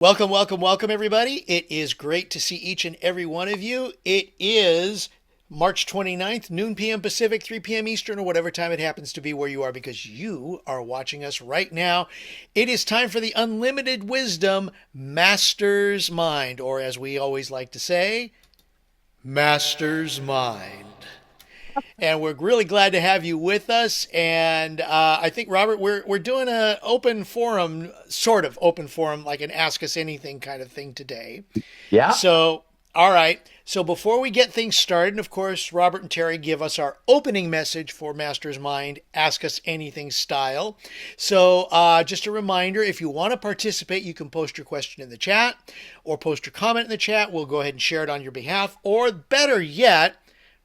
Welcome, welcome, welcome, everybody. It is great to see each and every one of you. It is March 29th, noon p.m. Pacific, 3 p.m. Eastern, or whatever time it happens to be where you are, because you are watching us right now. It is time for the Unlimited Wisdom Master's Mind, or as we always like to say, Master's Mind. And we're really glad to have you with us. And I think, Robert, we're doing an open forum, sort of open forum, like an Ask Us Anything kind of thing today. Yeah. So, all right. So before we get things started, and of course, Robert and Terry give us our opening message for Master's Mind, Ask Us Anything style. So just a reminder, if you want to participate, you can post your question in the chat or post your comment in the chat. We'll go ahead and share it on your behalf. Or better yet,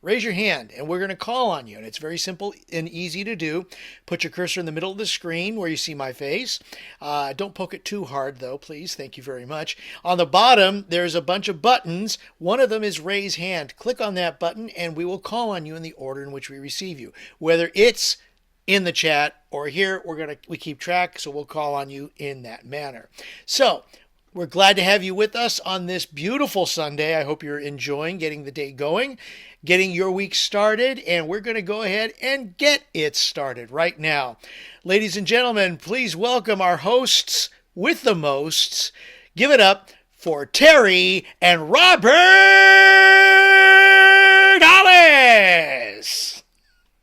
raise your hand and we're going to call on you. And it's very simple and easy to do. Put your cursor in the middle of the screen where you see my face. Don't poke it too hard, though, please. Thank you very much. On the bottom, there's a bunch of buttons. One of them is raise hand. Click on that button and we will call on you in the order in which we receive you. Whether it's in the chat or here, we keep track, so we'll call on you in that manner. So, we're glad to have you with us on this beautiful Sunday. I hope you're enjoying getting the day going, getting your week started, and we're going to go ahead and get it started right now. Ladies and gentlemen, please welcome our hosts with the mosts. Give it up for Terry and Robert Hollis.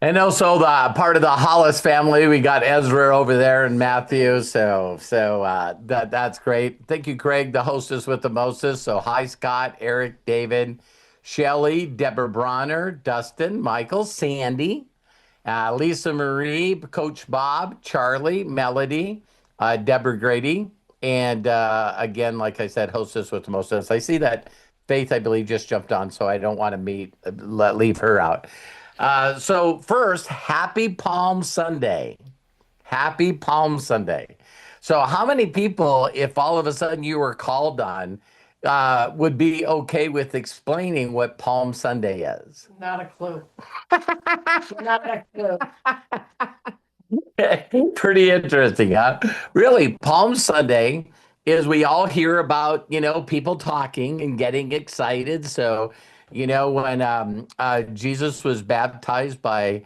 And also the part of the Hollis family, we got Ezra over there and Matthew. That's great. Thank you, Craig, the hostess with the mostest. So hi, Scott, Eric, David, Shelly, Deborah Bronner, Dustin, Michael, Sandy, Lisa Marie, Coach Bob, Charlie, Melody, Deborah Grady, and again, like I said, hostess with the mostest. I see that Faith, I believe, just jumped on, so I don't want to leave her out. So first, happy Palm Sunday. Happy Palm Sunday. So how many people, if all of a sudden you were called on, would be okay with explaining what Palm Sunday is? Not a clue. Not a clue. Pretty interesting, huh? Really, Palm Sunday is we all hear about, people talking and getting excited. So, when Jesus was baptized by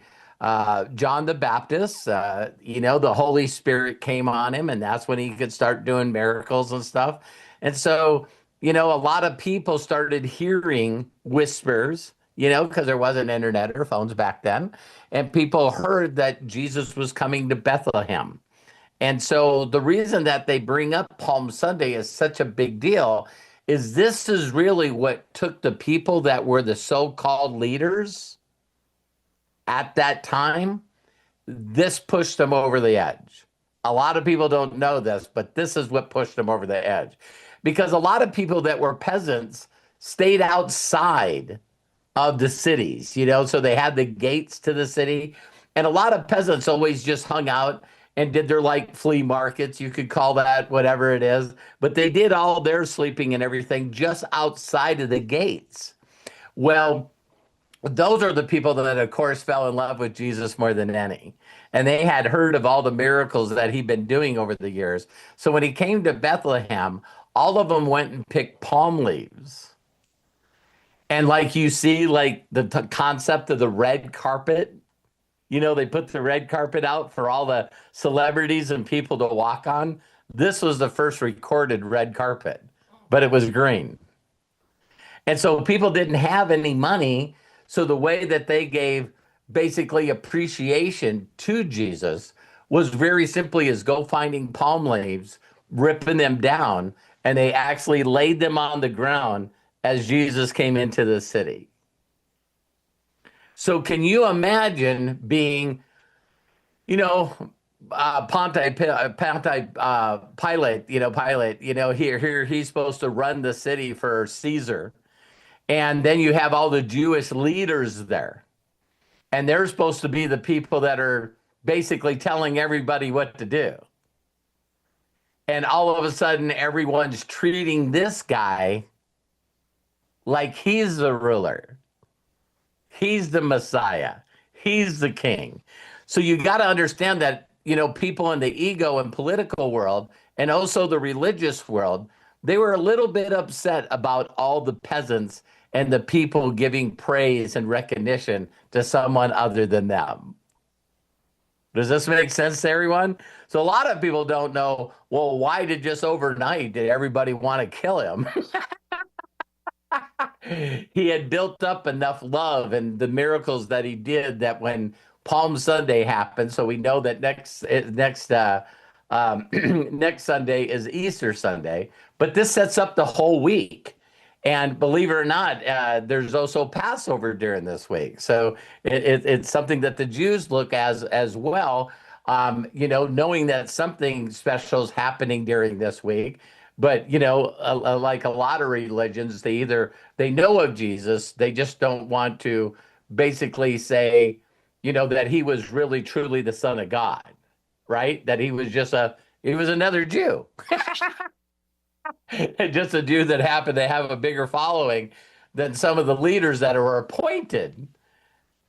John the Baptist, the Holy Spirit came on him, and that's when he could start doing miracles and stuff. And so, a lot of people started hearing whispers, because there wasn't internet or phones back then. And people heard that Jesus was coming to Bethlehem. And so the reason that they bring up Palm Sunday is such a big deal is this is really what took the people that were the so-called leaders at that time. This pushed them over the edge. A lot of people don't know this, but this is what pushed them over the edge. Because a lot of people that were peasants stayed outside of the cities, so they had the gates to the city. And a lot of peasants always just hung out and did their like flea markets. You could call that whatever it is. But they did all their sleeping and everything just outside of the gates. Well, those are the people that, of course, fell in love with Jesus more than any. And they had heard of all the miracles that he'd been doing over the years. So when he came to Bethlehem, all of them went and picked palm leaves. And like you see, like the concept of the red carpet, they put the red carpet out for all the celebrities and people to walk on. This was the first recorded red carpet, but it was green. And so people didn't have any money. So the way that they gave basically appreciation to Jesus was very simply as go finding palm leaves, ripping them down, and they actually laid them on the ground as Jesus came into the city. So can you imagine being, Pilate, here he's supposed to run the city for Caesar. And then you have all the Jewish leaders there. And they're supposed to be the people that are basically telling everybody what to do. And all of a sudden, everyone's treating this guy like he's the ruler. He's the Messiah. He's the king. So you got to understand that, people in the ego and political world and also the religious world, They were a little bit upset about all the peasants and the people giving praise and recognition to someone other than them. Does this make sense to everyone? So a lot of people don't know, well, why did just overnight did everybody want to kill him? He had built up enough love and the miracles that he did that when Palm Sunday happened, so we know that next Sunday is Easter Sunday, but this sets up the whole week. And believe it or not, there's also Passover during this week, so it's something that the Jews look as well. Knowing that something special is happening during this week. But like a lot of religions, they know of Jesus, they just don't want to basically say, that he was really truly the Son of God, right? That he was another Jew, just a Jew that happened to have a bigger following than some of the leaders that were appointed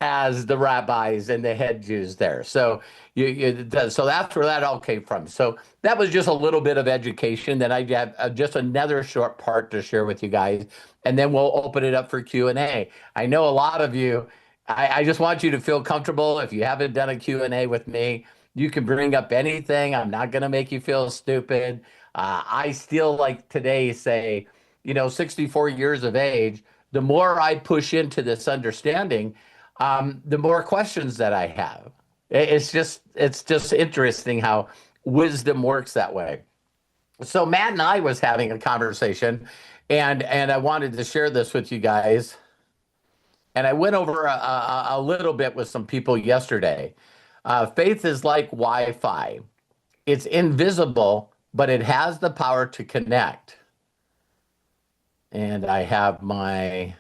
as the rabbis and the head Jews there. So so that's where that all came from. So that was just a little bit of education. Then I have just another short part to share with you guys, and then we'll open it up for Q&A. I know a lot of you, I just want you to feel comfortable. If you haven't done a Q&A with me, you can bring up anything. I'm not going to make you feel stupid. I still, like today, say, 64 years of age, the more I push into this understanding, the more questions that I have. It's just interesting how wisdom works that way. So Matt and I was having a conversation, and I wanted to share this with you guys. And I went over a little bit with some people yesterday. Faith is like Wi-Fi. It's invisible, but it has the power to connect. And I have my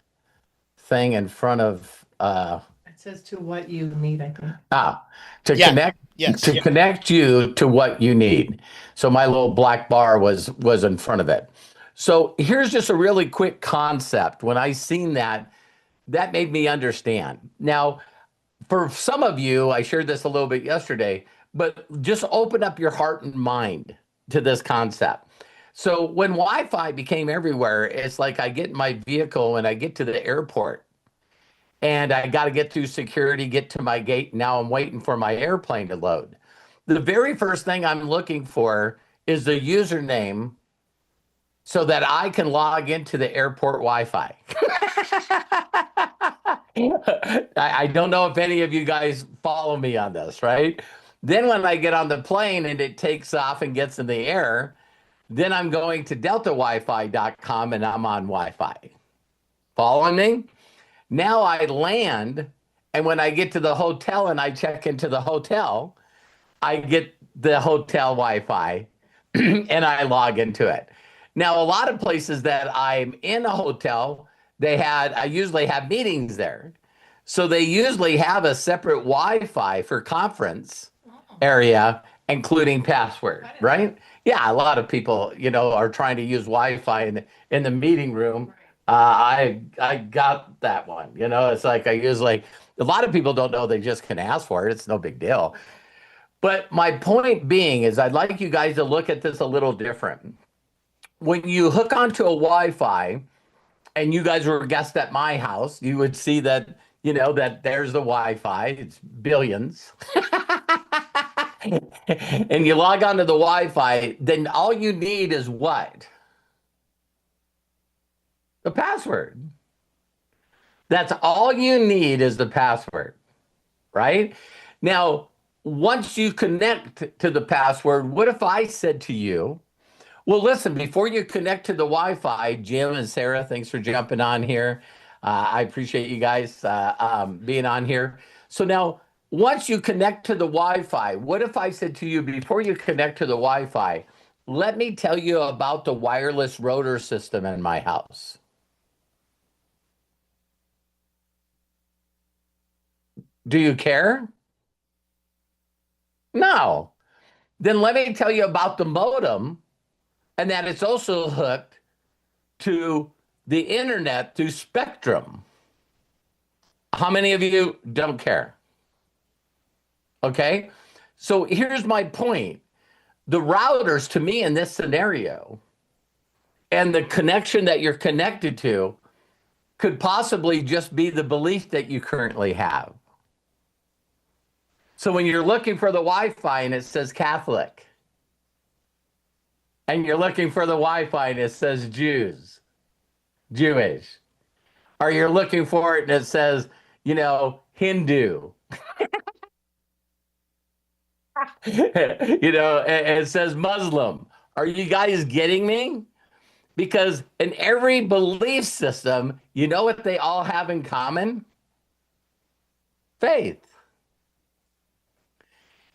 thing in front of It says to what you need, I think. To Yeah. connect Yes. to Yeah. connect you to what you need. So my little black bar was in front of it. So here's just a really quick concept. When I seen that made me understand. Now, for some of you, I shared this a little bit yesterday, but just open up your heart and mind to this concept. So when Wi-Fi became everywhere, it's like I get in my vehicle and I get to the airport and I got to get through security, get to my gate. Now I'm waiting for my airplane to load. The very first thing I'm looking for is the username so that I can log into the airport Wi-Fi. I don't know if any of you guys follow me on this, right? Then when I get on the plane and it takes off and gets in the air, then I'm going to deltawifi.com and I'm on Wi-Fi. Following me? Now I land, and when I get to the hotel and I check into the hotel, I get the hotel Wi-Fi and I log into it. Now, a lot of places that I'm in a hotel, I usually have meetings there. So they usually have a separate Wi-Fi for conference area, including password, right? Yeah, a lot of people, are trying to use Wi-Fi in the meeting room. I got that one. It's like a lot of people don't know they just can ask for it. It's no big deal. But my point being is I'd like you guys to look at this a little different. When you hook onto a Wi-Fi, and you guys were guests at my house, you would see that, that there's the Wi-Fi. It's billions. And you log onto the Wi-Fi, then all you need is what? The password. That's all you need is the password, right? Now, once you connect to the password, what if I said to you, well, listen, before you connect to the Wi-Fi, Jim and Sarah, thanks for jumping on here. I appreciate you guys being on here. So now, once you connect to the Wi-Fi, what if I said to you, before you connect to the Wi-Fi, let me tell you about the wireless router system in my house. Do you care? No. Then let me tell you about the modem and that it's also hooked to the internet through Spectrum. How many of you don't care? Okay, so here's my point. The routers, to me, in this scenario, And the connection that you're connected to could possibly just be the belief that you currently have. So when you're looking for the Wi-Fi and it says Catholic, and you're looking for the Wi-Fi and it says Jews, Jewish, or you're looking for it and it says, Hindu, and it says Muslim. Are you guys getting me? Because in every belief system, you know what they all have in common? Faith.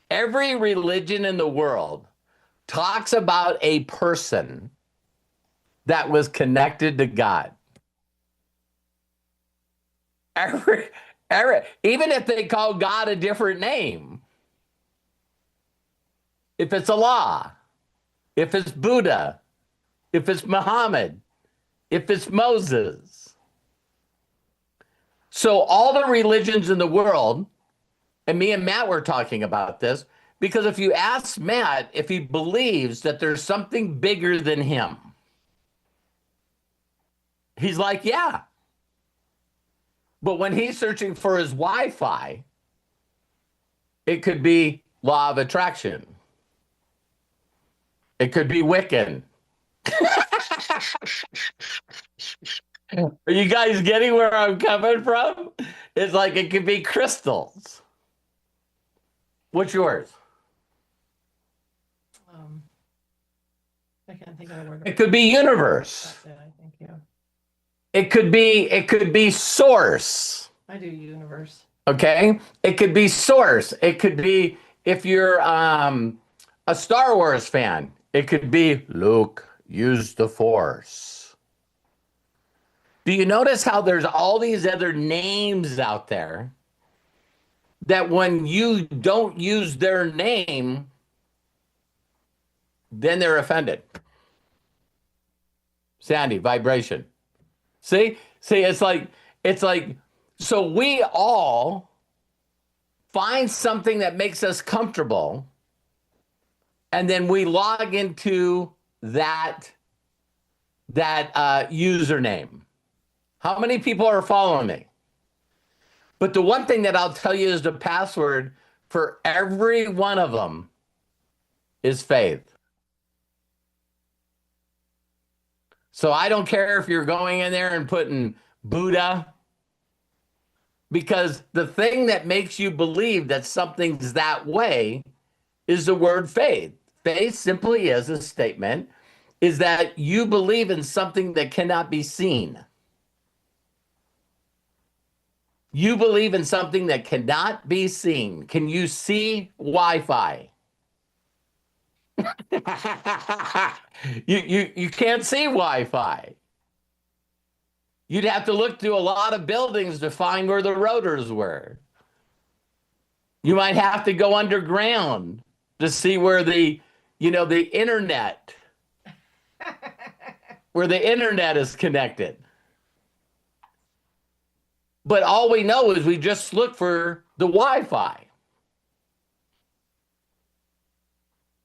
Every religion in the world talks about a person that was connected to God. Even if they call God a different name, if it's Allah, if it's Buddha, if it's Muhammad, if it's Moses. So all the religions in the world, and me and Matt were talking about this, because if you ask Matt if he believes that there's something bigger than him, he's like, yeah. But when he's searching for his Wi-Fi, it could be law of attraction. It could be Wiccan. Are you guys getting where I'm coming from? It's like it could be crystals. What's yours? I can't think of the word. It could be universe. That's it, I think, yeah. It could be source. I do universe. Okay? It could be source. It could be, if you're a Star Wars fan, it could be Luke, use the Force. Do you notice how there's all these other names out there that when you don't use their name, then they're offended? Sandy, vibration. See, it's like, so we all find something that makes us comfortable, and then we log into that username. How many people are following me? But the one thing that I'll tell you is the password for every one of them is faith. So I don't care if you're going in there and putting Buddha, because the thing that makes you believe that something's that way is the word faith. Faith simply is a statement, is that you believe in something that cannot be seen. You believe in something that cannot be seen. Can you see Wi-Fi? You can't see Wi-Fi. You'd have to look through a lot of buildings to find where the routers were. You might have to go underground to see where the internet, where the internet is connected. But all we know is we just look for the Wi-Fi.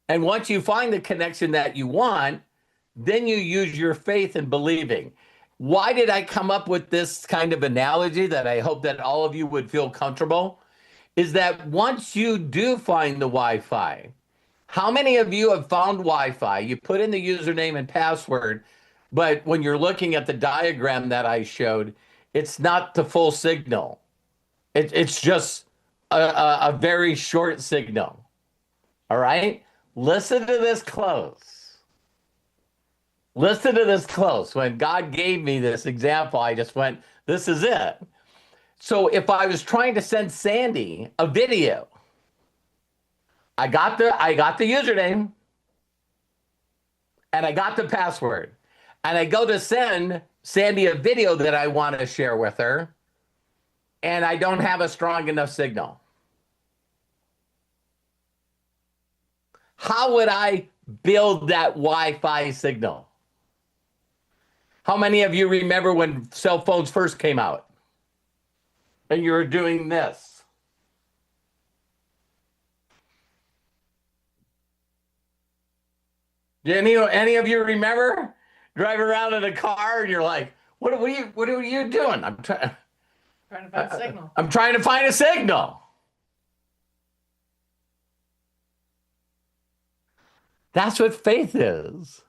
And once you find the connection that you want, then you use your faith in believing. Why did I come up with this kind of analogy that I hope that all of you would feel comfortable? Is that once you do find the Wi-Fi, how many of you have found Wi-Fi? You put in the username and password, but when you're looking at the diagram that I showed, it's not the full signal. It's just a very short signal. All right? Listen to this close. Listen to this close. When God gave me this example, I just went, this is it. So if I was trying to send Sandy a video, I got the username and I got the password, and I go to send Sandy a video that I want to share with her, and I don't have a strong enough signal. How would I build that Wi-Fi signal? How many of you remember when cell phones first came out and you were doing this? Do any of you remember? driving around in a car and you're like, what are you doing? Trying to find a signal. I'm trying to find a signal. That's what faith is.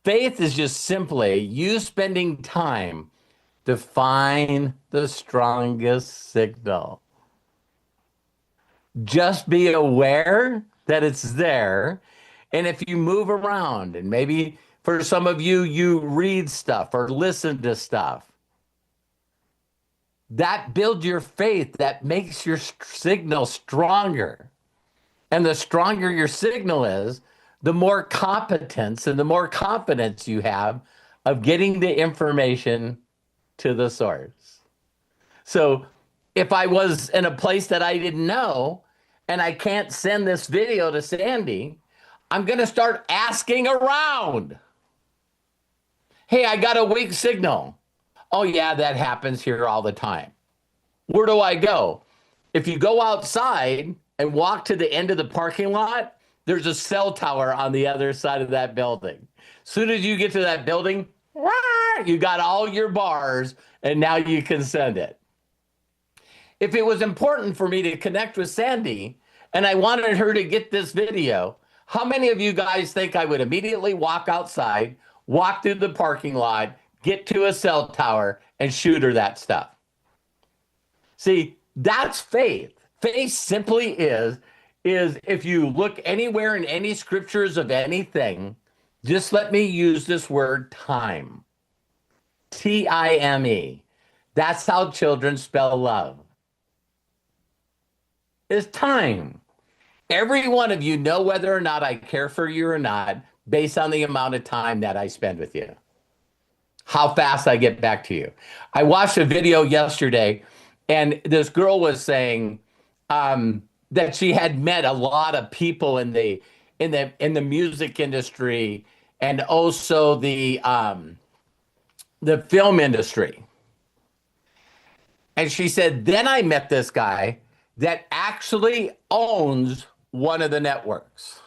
Faith is just simply you spending time to find the strongest signal. Just be aware that it's there. And if you move around, and maybe for some of you, you read stuff or listen to stuff, that builds your faith, that makes your signal stronger. And the stronger your signal is, the more competence and the more confidence you have of getting the information to the source. So if I was in a place that I didn't know and I can't send this video to Sandy, I'm going to start asking around. Hey, I got a weak signal. Oh, yeah, that happens here all the time. Where do I go? If you go outside and walk to the end of the parking lot, there's a cell tower on the other side of that building. As soon as you get to that building, you got all your bars, and now you can send it. If it was important for me to connect with Sandy and I wanted her to get this video, how many of you guys think I would immediately walk outside, walk through the parking lot, get to a cell tower, and shoot her that stuff? See, that's faith. Faith simply is if you look anywhere in any scriptures of anything, just let me use this word time. Time. That's how children spell love. It's time. Every one of you know whether or not I care for you or not based on the amount of time that I spend with you. How fast I get back to you. I watched a video yesterday and this girl was saying that she had met a lot of people in the music industry and also the film industry. And she said, then I met this guy that actually owns one of the networks.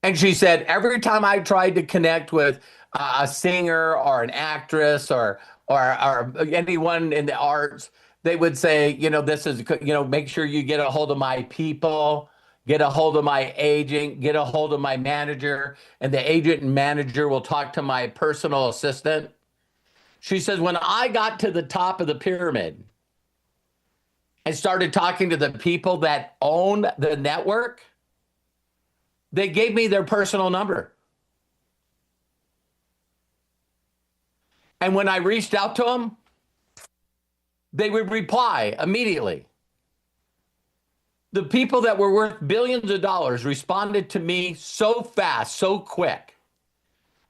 And she said, every time I tried to connect with a singer or an actress or anyone in the arts, they would say, this is, make sure you get a hold of my people, get a hold of my agent, get a hold of my manager, and the agent and manager will talk to my personal assistant. She says, when I got to the top of the pyramid and started talking to the people that own the network, they gave me their personal number. And when I reached out to them, they would reply immediately. The people that were worth billions of dollars responded to me so fast, so quick.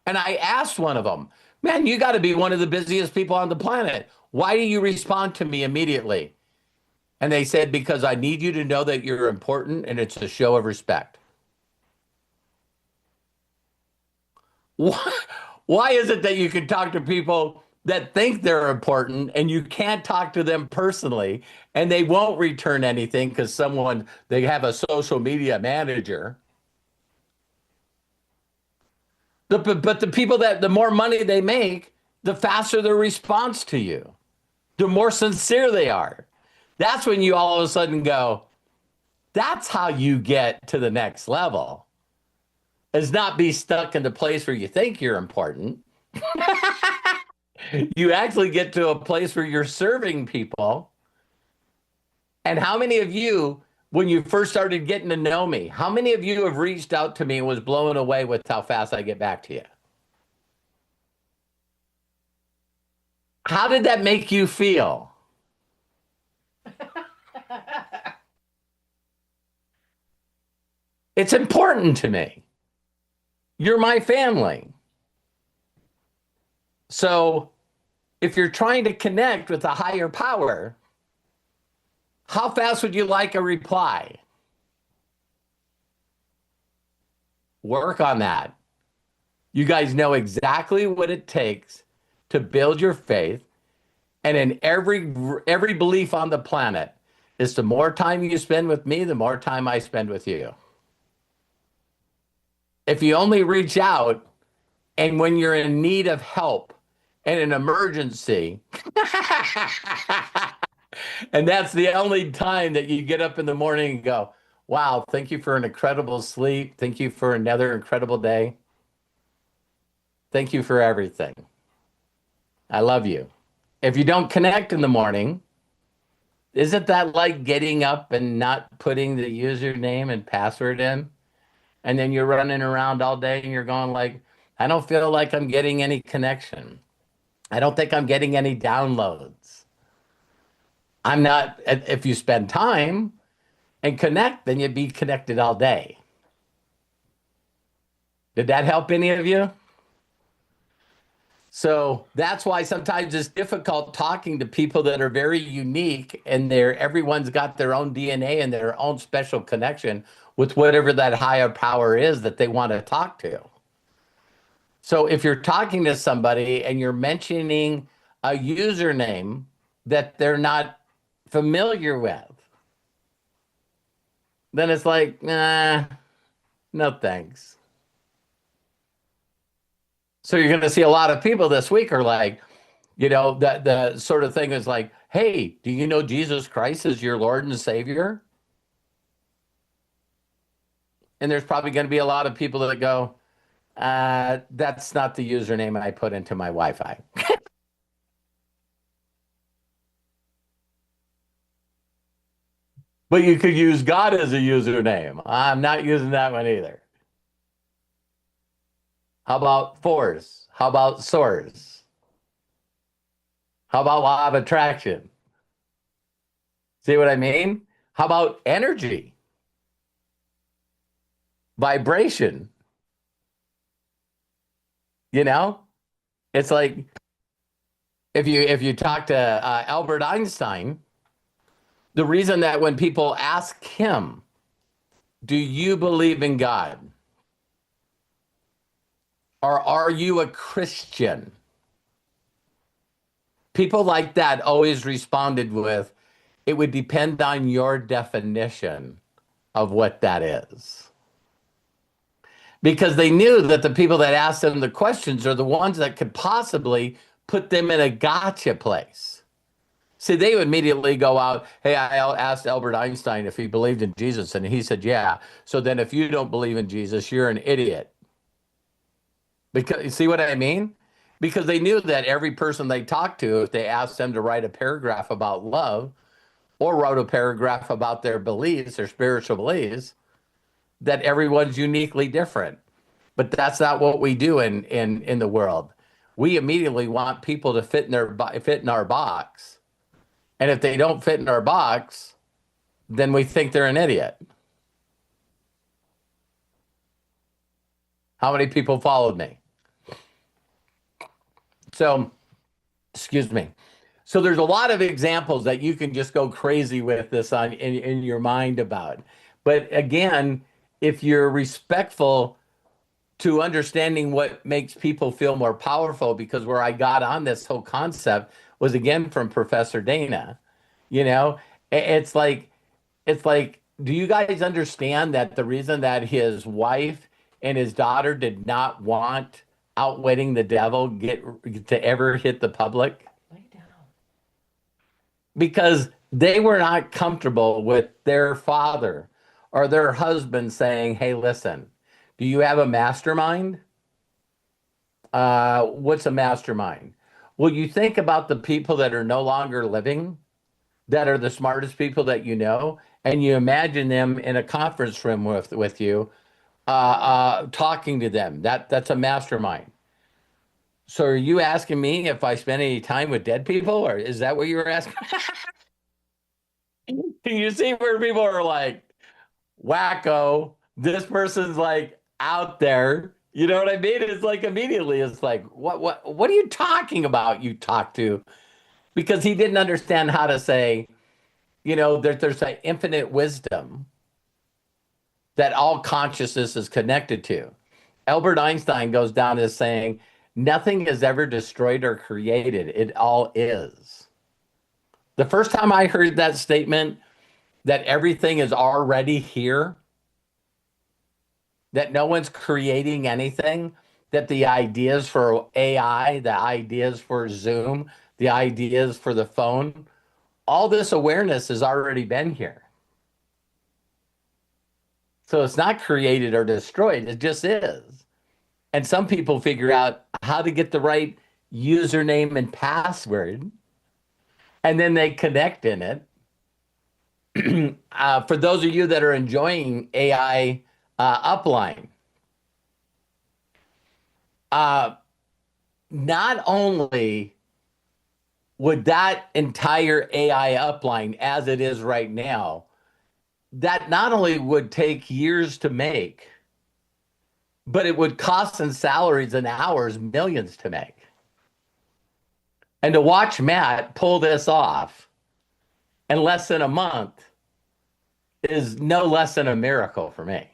And I asked one of them, man, you got to be one of the busiest people on the planet. Why do you respond to me immediately? And they said, because I need you to know that you're important and it's a show of respect. Why is it that you can talk to people that think they're important and you can't talk to them personally and they won't return anything because they have a social media manager? But the people that the more money they make, the faster their response to you, the more sincere they are. That's when you all of a sudden go, that's how you get to the next level, is not be stuck in the place where you think you're important. You actually get to a place where you're serving people. And how many of you, when you first started getting to know me, how many of you have reached out to me and was blown away with how fast I get back to you? How did that make you feel? It's important to me. You're my family. So if you're trying to connect with a higher power, how fast would you like a reply? Work on that. You guys know exactly what it takes to build your faith. And in every belief on the planet is the more time you spend with me, the more time I spend with you. If you only reach out and when you're in need of help and an emergency, and that's the only time that you get up in the morning and go, wow, thank you for an incredible sleep. Thank you for another incredible day. Thank you for everything. I love you. If you don't connect in the morning, isn't that like getting up and not putting the username and password in? And then you're running around all day and you're going like, I don't feel like I'm getting any connection. I don't think I'm getting any downloads. I'm not, if you spend time and connect, then you'd be connected all day. Did that help any of you? So that's why sometimes it's difficult talking to people that are very unique and everyone's got their own DNA and their own special connection with whatever that higher power is that they want to talk to. So if you're talking to somebody and you're mentioning a username that they're not familiar with, then it's like, nah, no thanks. So you're going to see a lot of people this week are like, the sort of thing is like, hey, do you know Jesus Christ is your Lord and Savior? And there's probably going to be a lot of people that go, that's not the username I put into my Wi-Fi. But you could use God as a username. I'm not using that one either. How about force? How about source? How about law of attraction? See what I mean? How about energy? Vibration? It's like if you talk to Albert Einstein, the reason that when people ask him, do you believe in God? Or are you a Christian? People like that always responded with, it would depend on your definition of what that is. Because they knew that the people that asked them the questions are the ones that could possibly put them in a gotcha place. See, they would immediately go out, hey, I asked Albert Einstein if he believed in Jesus, and he said, yeah. So then if you don't believe in Jesus, you're an idiot. Because you see what I mean? Because they knew that every person they talked to, if they asked them to write a paragraph about love or wrote a paragraph about their beliefs, their spiritual beliefs, that everyone's uniquely different. But that's not what we do in the world. We immediately want people to fit in our box. And if they don't fit in our box, then we think they're an idiot. How many people followed me? So, excuse me. So there's a lot of examples that you can just go crazy with this in your mind about. But again, if you're respectful to understanding what makes people feel more powerful, because where I got on this whole concept was again from Professor Dana. It's like, do you guys understand that the reason that his wife and his daughter did not want Outwitting the Devil to ever hit the public? Lay down. Because they were not comfortable with their father or their husband saying, hey, listen, do you have a mastermind? What's a mastermind? Well, you think about the people that are no longer living, that are the smartest people that you know, and you imagine them in a conference room with you, talking to them. That's a mastermind. So are you asking me if I spend any time with dead people, or is that what you were asking? Can you see where people are like, wacko, this person's like out there. You know what I mean? It's like immediately it's like, what are you talking about? You talk to, because he didn't understand how to say, there's an infinite wisdom that all consciousness is connected to. Albert Einstein goes down as saying, nothing is ever destroyed or created. It all is. The first time I heard that statement, that everything is already here, that no one's creating anything, that the ideas for AI, the ideas for Zoom, the ideas for the phone, all this awareness has already been here. So it's not created or destroyed, it just is. And some people figure out how to get the right username and password, and then they connect in it. For those of you that are enjoying AI upline, not only would that entire AI upline as it is right now, that not only would take years to make, but it would cost in salaries and hours millions to make. And to watch Matt pull this off in less than a month is no less than a miracle for me.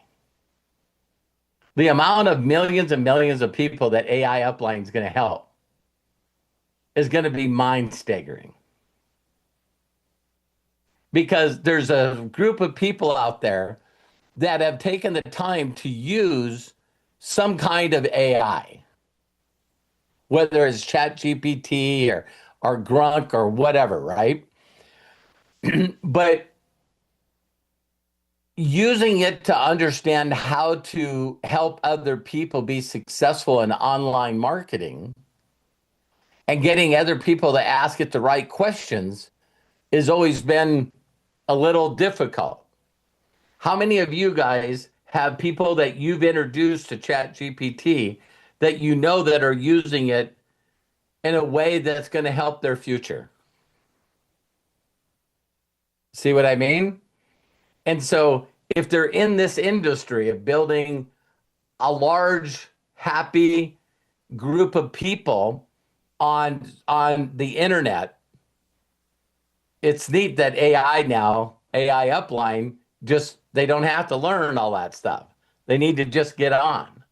The amount of millions and millions of people that AI upline is going to help is going to be mind-staggering. Because there's a group of people out there that have taken the time to use some kind of AI, whether it's ChatGPT or Grok or whatever, right? But using it to understand how to help other people be successful in online marketing and getting other people to ask it the right questions has always been a little difficult. How many of you guys have people that you've introduced to ChatGPT that you know that are using it in a way that's going to help their future? See what I mean? And so if they're in this industry of building a large, happy group of people on the internet, it's neat that AI now, AI upline, just they don't have to learn all that stuff. They need to just get on.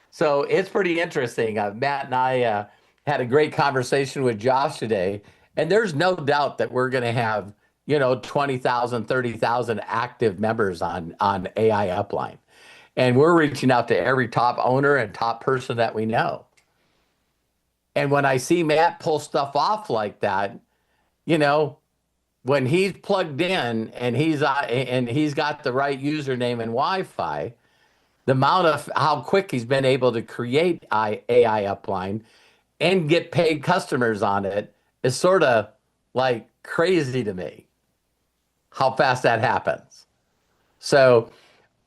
So it's pretty interesting. Matt and I had a great conversation with Josh today, and there's no doubt that we're going to have 20,000, 30,000 active members on AI upline. And we're reaching out to every top owner and top person that we know. And when I see Matt pull stuff off like that, when he's plugged in and he's got the right username and Wi-Fi, the amount of how quick he's been able to create AI upline and get paid customers on it is sort of like crazy to me, how fast that happens. So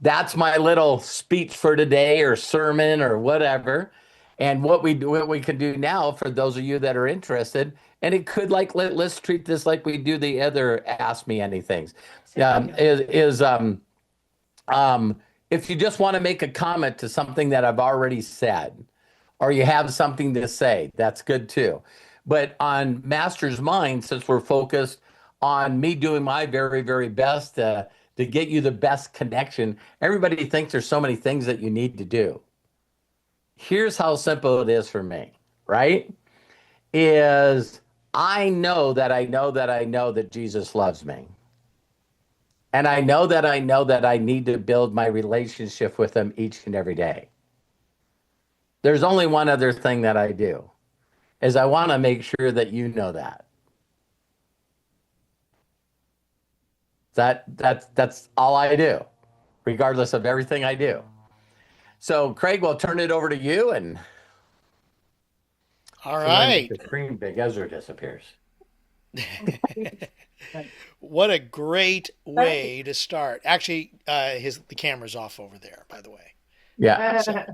that's my little speech for today, or sermon, or whatever. And what we can do now, for those of you that are interested, and it could, like, let's treat this like we do the other Ask Me Anythings. If you just want to make a comment to something that I've already said, or you have something to say, that's good too. But on Master's Mind, since we're focused on me doing my very, very best to get you the best connection, everybody thinks there's so many things that you need to do. Here's how simple it is for me, right? Is I know that Jesus loves me. And I know that I need to build my relationship with him each and every day. There's only one other thing that I do, is I want to make sure that you know that. That's all I do, regardless of everything I do. So, Craig, we'll turn it over to you. And all right. The screen big Ezra disappears. What a great way to start. Actually, the camera's off over there, by the way. Yeah.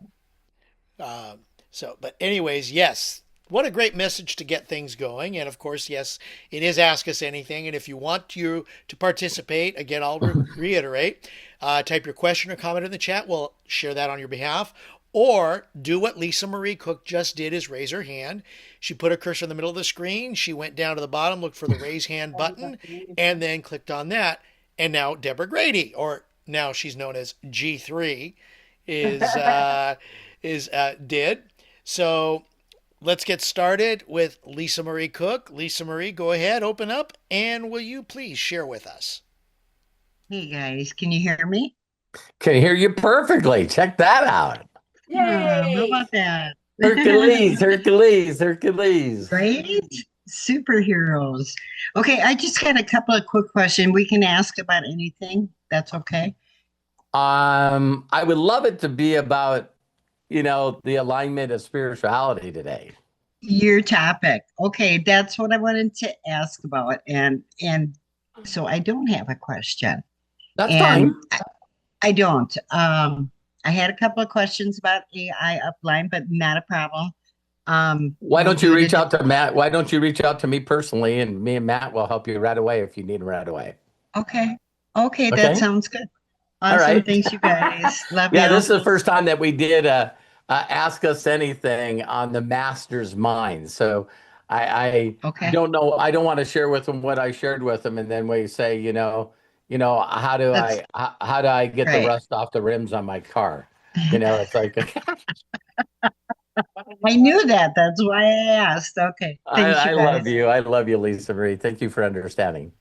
But anyways, yes. What a great message to get things going. And of course, yes, it is Ask Us Anything. And if you want you to participate, again, I'll reiterate, type your question or comment in the chat. We'll share that on your behalf. Or do what Lisa Marie Cook just did, is raise her hand. She put her cursor in the middle of the screen. She went down to the bottom, looked for the raise hand button, and then clicked on that. And now Deborah Grady, or now she's known as G3, did. So let's get started with Lisa Marie Cook. Lisa Marie, go ahead, open up, and will you please share with us? Hey guys, can you hear me? Can hear you perfectly. Check that out. How Yay! about that? Hercules, Hercules, Hercules. Right? Superheroes. Okay, I just got a couple of quick questions. We can ask about anything. That's okay. I would love it to be about, the alignment of spirituality today. Your topic. Okay, that's what I wanted to ask about. And so I don't have a question. That's And fine. I don't. I had a couple of questions about AI upline, but not a problem. Why We'll don't you do it reach at out to Matt? Why don't you reach out to me personally, and me and Matt will help you right away if you need him right away. okay. Okay, that Okay. sounds good. All Awesome. right. Thanks, you guys. Love Yeah, this you. is the first time that we did Ask Us Anything on the Master's Mind. So I Okay. don't know. I don't want to share with them what I shared with them, and then we say, That's how do I get the right. rust off the rims on my car? It's like I knew that. That's why I asked. Okay. Thanks, I you love guys. you. I love you, Lisa Marie. Thank you for understanding.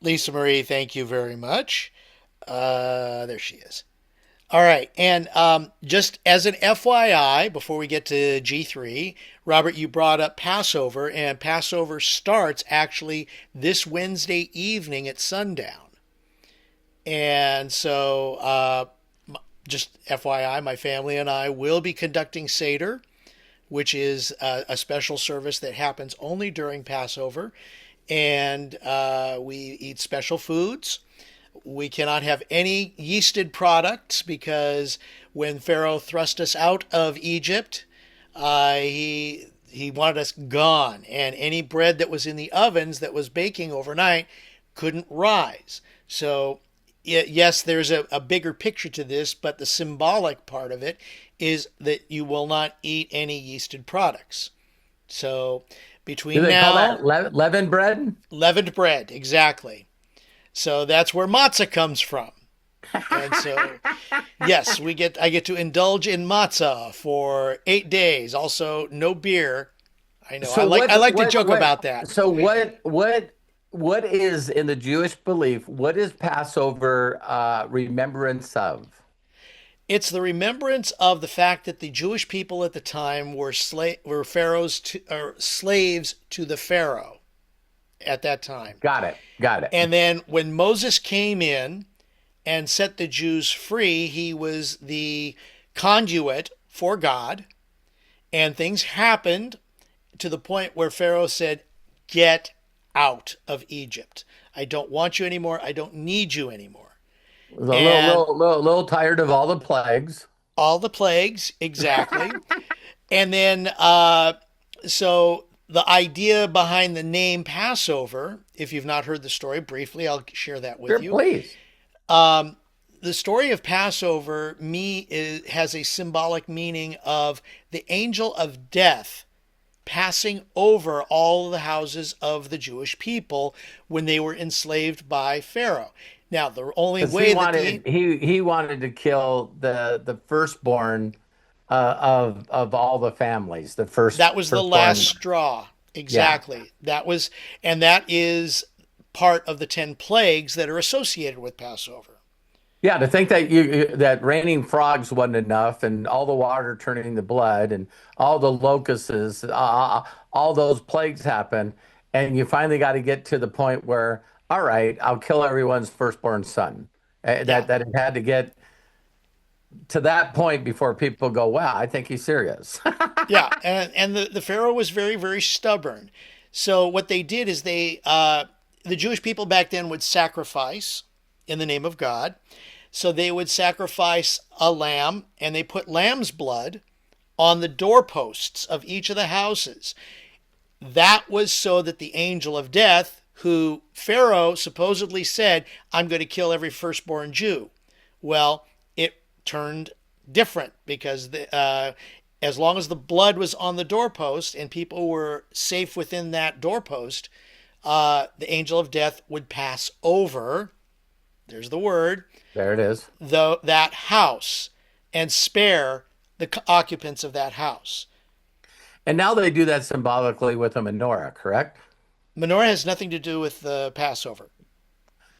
Lisa Marie, thank you very much. There she is. All right. And just as an FYI, before we get to G3, Robert, you brought up Passover, and Passover starts actually this Wednesday evening at sundown. And so, just FYI, my family and I will be conducting Seder, which is a special service that happens only during Passover. And we eat special foods. We cannot have any yeasted products because when Pharaoh thrust us out of Egypt, he wanted us gone, and any bread that was in the ovens that was baking overnight couldn't rise. So yes, there's a bigger picture to this, but the symbolic part of it is that you will not eat any yeasted products. So Do between they call now, that leavened bread? leavened bread, exactly. So that's where matzah comes from. And so, yes, I get to indulge in matzah for 8 days. Also, no beer. I know. So I like to joke what about that. so what is in the Jewish belief, what is Passover remembrance of? It's the remembrance of the fact that the Jewish people at the time were slaves to the Pharaoh at that time. Got it. Got it. And then when Moses came in and set the Jews free, he was the conduit for God, and things happened to the point where Pharaoh said, "Get out of Egypt. I don't want you anymore. I don't need you anymore." A little, And little tired of all the plagues. all the plagues, exactly. And then, so the idea behind the name Passover, if you've not heard the story briefly, I'll share that with Sure, you. please. The story of Passover has a symbolic meaning of the angel of death passing over all the houses of the Jewish people when they were enslaved by Pharaoh. Now, the only Because way that the he wanted to kill the firstborn of all the families, the that was the last firstborn. straw. Yeah. Exactly. That is part of the 10 plagues that are associated with Passover. Yeah, to think that that raining frogs wasn't enough, and all the water turning to blood, and all the locusts, all those plagues happen, and you finally got to get to the point where, all right, I'll kill everyone's firstborn son. Yeah. That it had to get to that point before people go, wow, I think he's serious. Yeah, and the Pharaoh was very, very stubborn. So what they did is the Jewish people back then would sacrifice in the name of God. So they would sacrifice a lamb, and they put lamb's blood on the doorposts of each of the houses. That was so that the angel of death, who Pharaoh supposedly said, "I'm going to kill every firstborn Jew." Well, it turned different because as long as the blood was on the doorpost and people were safe within that doorpost, the angel of death would pass over. There's the word. There it is. That house and spare the occupants of that house. And now they do that symbolically with a menorah, correct? Menorah has nothing to do with the Passover.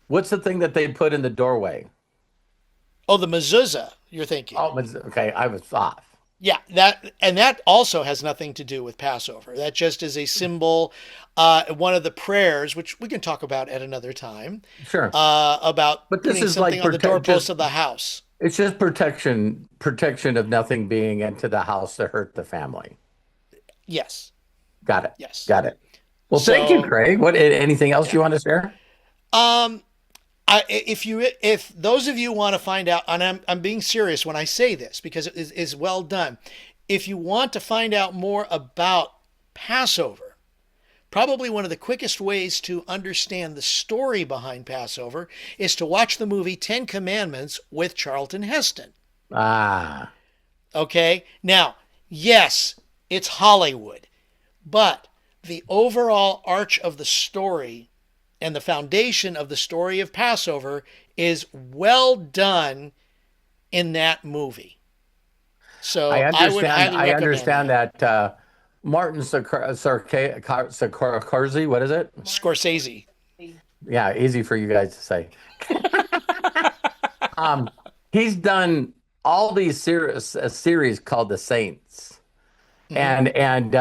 What's the thing that they put in the doorway? Oh, the mezuzah, you're thinking. Oh, okay, I was off. Yeah, that also has nothing to do with Passover. That just is a symbol, one of the prayers, which we can talk about at another time, Sure. about But this putting is like something on the protect doorpost just of the house. it's just protection of nothing being into the house to hurt the family. Yes, Got it. yes. Got it. Well, thank you, So, Craig. anything else yeah. you want to share? Um, if those of you want to find out, and I'm being serious when I say this because it is well done. If you want to find out more about Passover, probably one of the quickest ways to understand the story behind Passover is to watch the movie Ten Commandments with Charlton Heston. Ah, Okay? Now, yes, it's Hollywood, but the overall arch of the story and the foundation of the story of Passover is well done in that movie. I So I would understand. highly I recommend understand that. that Martin Scorsese. What is it? Scorsese. Yeah, easy for you guys to say. Um, he's done all these series a series called The Saints, Hmm. and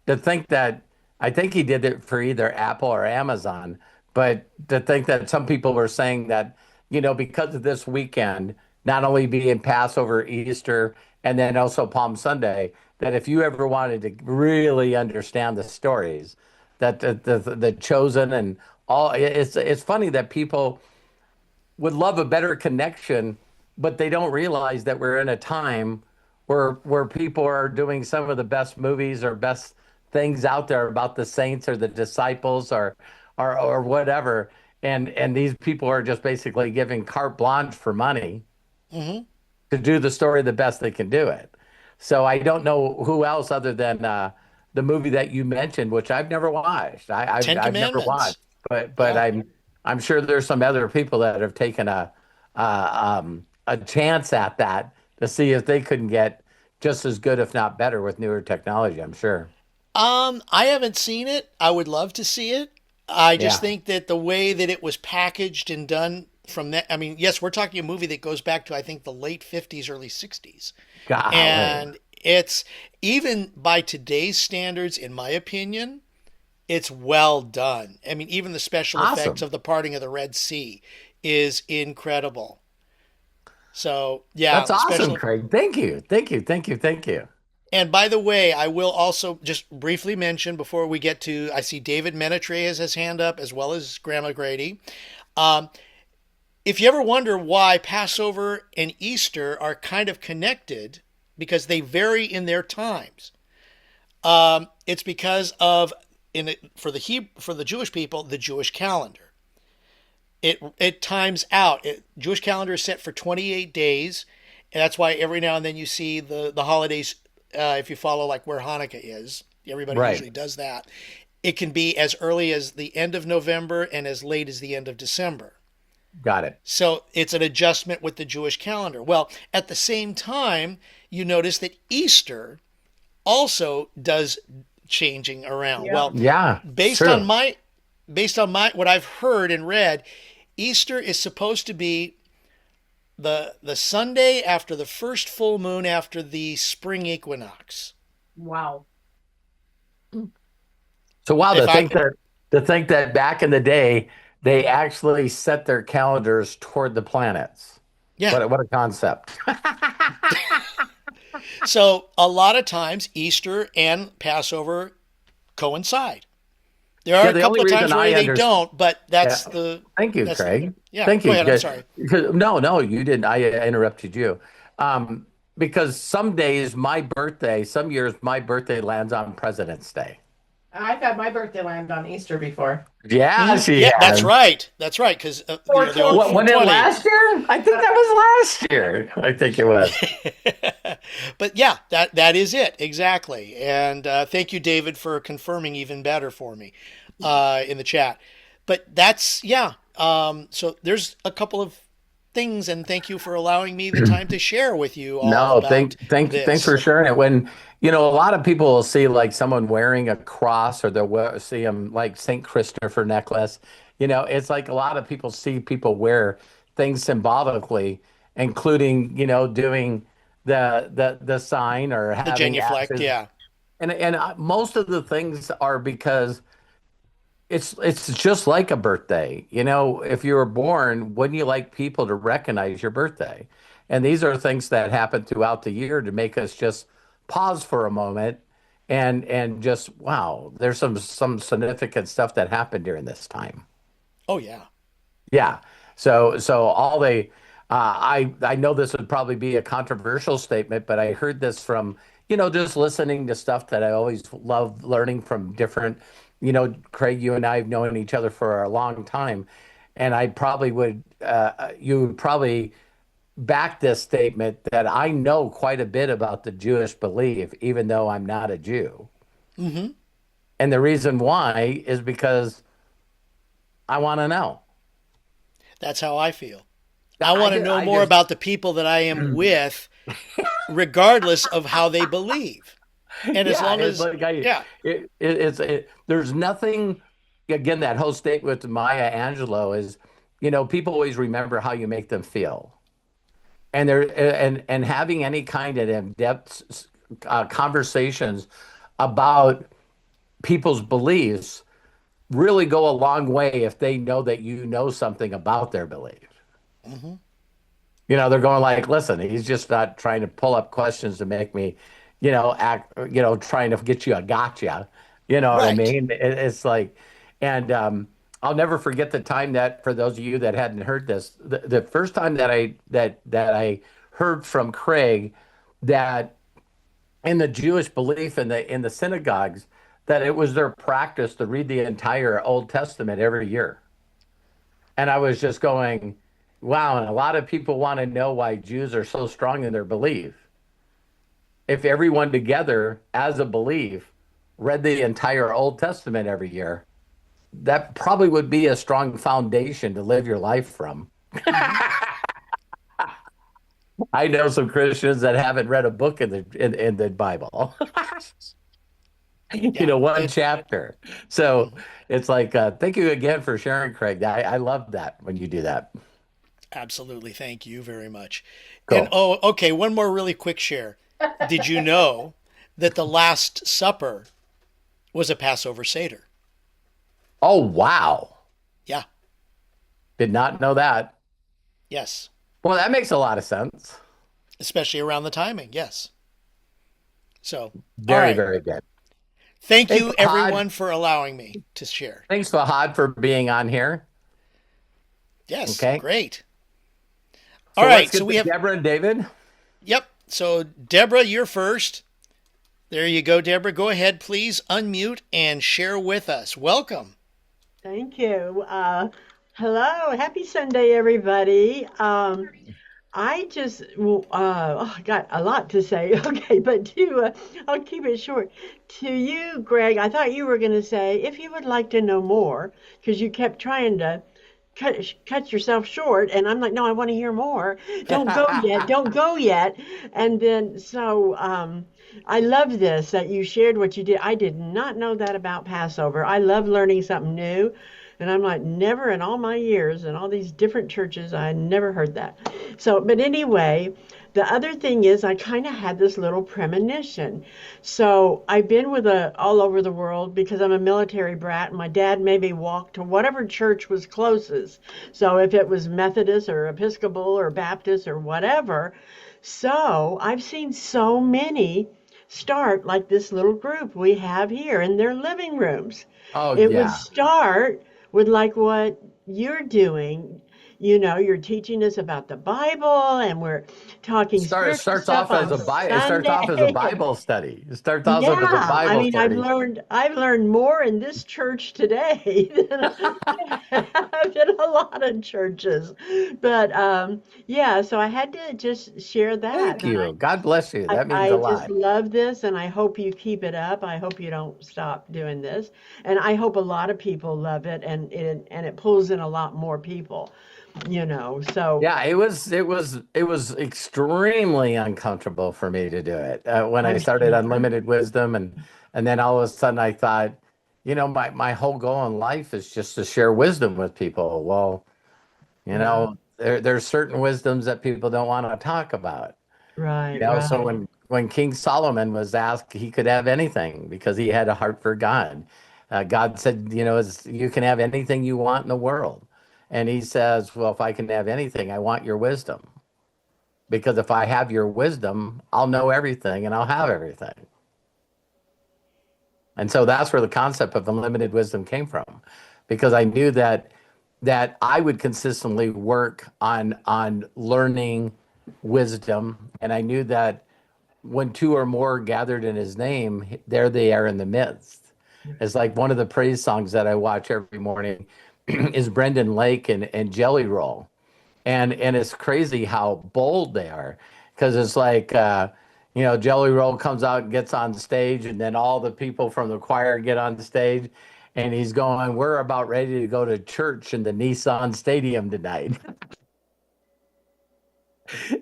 to think that I think he did it for either Apple or Amazon, but to think that some people were saying that because of this weekend not only being Passover, Easter, and then also Palm Sunday, that if you ever wanted to really understand the stories, that the chosen and all, it's funny that people would love a better connection, but they don't realize that we're in a time where people are doing some of the best movies or best things out there about the saints or the disciples or whatever. And these people are just basically giving carte blanche for money Hmm. to do the story the best they can do it. So I don't know who else other than the movie that you mentioned, which I've never watched. Ten I've never Commandments. watched, but Yeah. I'm sure there's some other people that have taken a chance at that to see if they couldn't get just as good, if not better, with newer technology. I'm sure. I haven't seen it. I would love to see it. I just Yeah. think that the way that it was packaged and done from that, I mean, yes, we're talking a movie that goes back to, I think, the late 50s, early 60s. Golly. And it's, even by today's standards, in my opinion, it's well done. I mean, even the special effects Awesome. of the parting of the Red Sea is incredible. So, yeah, That's the awesome, special. Craig. Thank you. Thank you. Thank you. Thank you. And by the way, I will also just briefly mention before we get to, I see David Menetre has his hand up as well as Grandma Grady. Um, if you ever wonder why Passover and Easter are kind of connected, because they vary in their times, it's because of for the Jewish people, the Jewish calendar. It times out. Jewish calendar is set for 28 days, and that's why every now and then you see the holidays. If you follow like where Hanukkah is, everybody Right. usually does that. It can be as early as the end of November and as late as the end of December. Got it. So it's an adjustment with the Jewish calendar. Well, at the same time, you notice that Easter also does changing around. Yeah. Well, Yeah, it's based on true. my based on my what I've heard and read, Easter is supposed to be the Sunday after the first full moon after the spring equinox. Wow. So wow, If I to think that back in the day they actually set their calendars toward the planets. Yeah. What a concept. So a lot of times Easter and Passover coincide. There are Yeah, a the only couple of times reason where I they understand. don't, but Yeah, thank you, that's Craig. yeah, Thank go you. ahead. I'm sorry. No, no, you didn't. I interrupted you. Um, because some days some years my birthday lands on President's Day. I've had my birthday land on Easter before. Yeah, Mhm. she Yeah, that's has. right. That's right. Because the old 420. What, when it 420. last year? I think that was last year. I think it was. But yeah, that is it exactly. And thank you, David, for confirming even better for me in the chat. But that's yeah. So there's a couple of things, and thank you for allowing me the time to share with you all No, about thanks for this. sharing it. When, a lot of people will see like someone wearing a cross or see them like Saint Christopher necklace. It's like a lot of people see people wear things symbolically. including, doing the sign or The having genuflect, ashes. yeah. And most of the things are because it's just like a birthday. If you were born, wouldn't you like people to recognize your birthday? And these are things that happen throughout the year to make us just pause for a moment and just, wow, there's some significant stuff that happened during this time. Oh yeah. Yeah. So all they I know this would probably be a controversial statement, but I heard this from, just listening to stuff that I always love learning from different, Craig, you and I have known each other for a long time. And I probably would you would probably back this statement that I know quite a bit about the Jewish belief, even though I'm not a Jew. Hmm. And the reason why is because I want to know. That's how I feel. I want to know I more just about the people that I am with, regardless of how they believe. And as Yeah, long it's as, like yeah, there's nothing. Again, that whole statement with Maya Angelou is, people always remember how you make them feel, and having any kind of in-depth conversations about people's beliefs really go a long way if they know that you know something about their belief. hmm, They're going like, listen, he's just not trying to pull up questions to make me, act, trying to get you a gotcha. You know what I right. mean? It's like, and I'll never forget the time that, for those of you that hadn't heard this, the first time that I heard from Craig that in the Jewish belief in the synagogues that it was their practice to read the entire Old Testament every year. And I was just going, wow. And a lot of people want to know why Jews are so strong in their belief. If everyone together as a belief read the entire Old Testament every year, that probably would be a strong foundation to live your life from. Hmm. I know some Christians that haven't read a book in the Bible. Yeah, One it, chapter. So mhm. it's like, thank you again for sharing, Craig. I love that when you do that. Absolutely. Thank you very much. And Cool. oh, okay, one more really quick share. Did you know that the Last Supper was a Passover Seder? Oh, wow. Yeah, Did not know that. yes. Well, that makes a lot of sense. Especially around the timing, yes. So, all Very, right. very good. Thank Hey, you, Fahad. everyone, for allowing me to share. Thanks, Fahad, for being on here. Yes, Okay. great. All So let's right, so get we to have, Deborah and David. yep. So, Deborah, you're first. There you go, Deborah. Go ahead, please unmute and share with us. Welcome. Thank you. Hello, happy Sunday, everybody. I just, I got a lot to say. Okay, but I'll keep it short. To you, Greg, I thought you were going to say if you would like to know more, because you kept trying to cut yourself short, and I'm like, no, I want to hear more. Don't go yet. Don't go yet. And then I love this that you shared what you did. I did not know that about Passover. I love learning something new. And I'm like, never in all my years in all these different churches, I never heard that. So, but anyway, the other thing is I kind of had this little premonition. So I've been with all over the world because I'm a military brat. My dad made me walk to whatever church was closest. So if it was Methodist or Episcopal or Baptist or whatever. So I've seen so many start like this little group we have here in their living rooms. Oh, It would yeah. start with like what you're doing. You're teaching us about the Bible and we're talking spiritual Starts stuff off as on it starts off as a Sunday. Bible study. It starts off Yeah, as a I Bible mean, study. I've learned more in this church today than I have in a lot of churches. But yeah, so I had to just share Thank that. And you. God bless you. I, That means a I just lot. love this, and I hope you keep it up. I hope you don't stop doing this, and I hope a lot of people love it, and it pulls in a lot more people. So Yeah, it was extremely uncomfortable for me to do it when I I'm started sure. Unlimited Wisdom, and then all of a sudden I thought, my whole goal in life is just to share wisdom with people. Well, Wow. there's certain wisdoms that people don't want to talk about. Right, So right. when King Solomon was asked, he could have anything because he had a heart for God. God said, you can have anything you want in the world. And he says, well, if I can have anything, I want your wisdom. Because if I have your wisdom, I'll know everything and I'll have everything. And so that's where the concept of unlimited wisdom came from, because I knew that I would consistently work on learning wisdom, and I knew that when two or more gathered in his name, there they are in the midst. It's like one of the praise songs that I watch every morning is Brendan Lake and Jelly Roll. And it's crazy how bold they are, because it's like Jelly Roll comes out and gets on stage, and then all the people from the choir get on the stage, and he's going, "We're about ready to go to church in the Nissan Stadium tonight."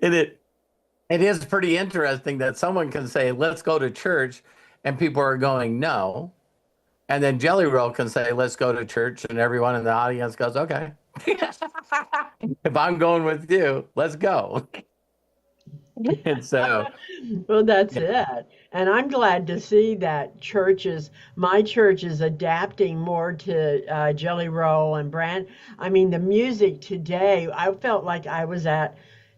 and it is pretty interesting that someone can say, "Let's go to church," and people are going, "No." And then Jelly Roll can say, "Let's go to church," and everyone in the audience goes, "Okay." If I'm going with you, let's go. And so, Well, that's it. And I'm glad to see that my church is adapting more to Jelly Roll and Brand. I mean, the music today, I felt like I was at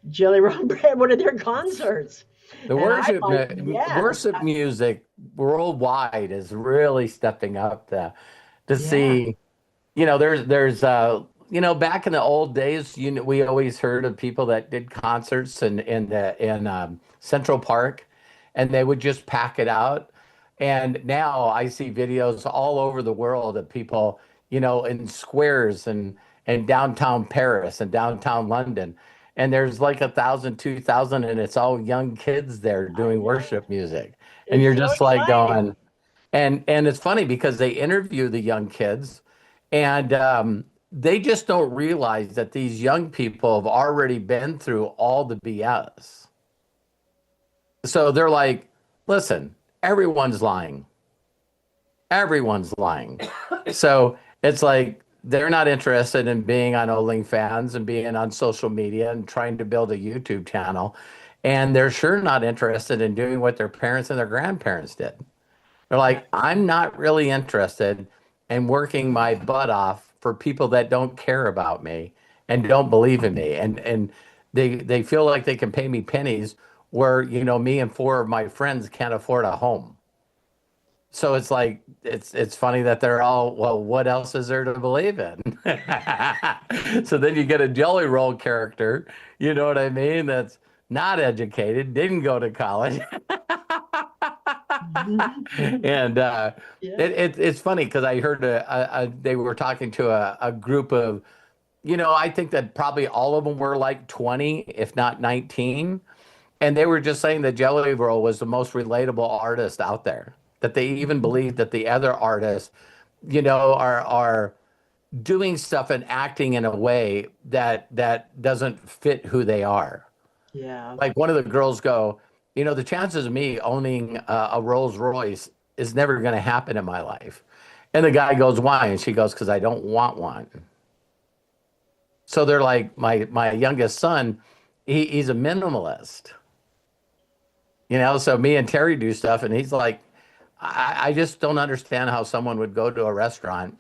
Jelly Roll and Brand, one of their concerts. the And I worship like, yes, worship music worldwide is really stepping up to yeah, see. There's back in the old days, we always heard of people that did concerts in Central Park, and they would just pack it out. And now I see videos all over the world of people, in squares and downtown Paris and downtown London. And there's like 1,000, 2,000, and it's all young kids there I doing know. worship music. And It's you're so just like exciting. going, and it's funny because they interview the young kids, and they just don't realize that these young people have already been through all the BS. So they're like, listen, everyone's lying. Everyone's lying. So it's like they're not interested in being on OnlyFans and being on social media and trying to build a YouTube channel. And they're sure not interested in doing what their parents and their grandparents did. They're Right. like, I'm not really interested in working my butt off for people that don't care about me and don't believe in me. And they feel like they can pay me pennies where, me and four of my friends can't afford a home. So it's like it's funny that they're all, well, what else is there to believe in? So then you get a Jelly Roll character, you know what I mean? That's not educated, didn't go to college. And Yeah. it's funny because I heard they were talking to a group of, I think that probably all of them were like 20, if not 19. And they were just saying that Jelly Roll was the most relatable artist out there. That they even believed that the other artists, are doing stuff and acting in a way that doesn't fit who they are. Yeah. Like one of the girls go, the chances of me owning a Rolls Royce is never going to happen in my life. And the guy goes, why? And she goes, because I don't want one. So they're like, my youngest son, he's a minimalist. So me and Terry do stuff, and he's like, I just don't understand how someone would go to a restaurant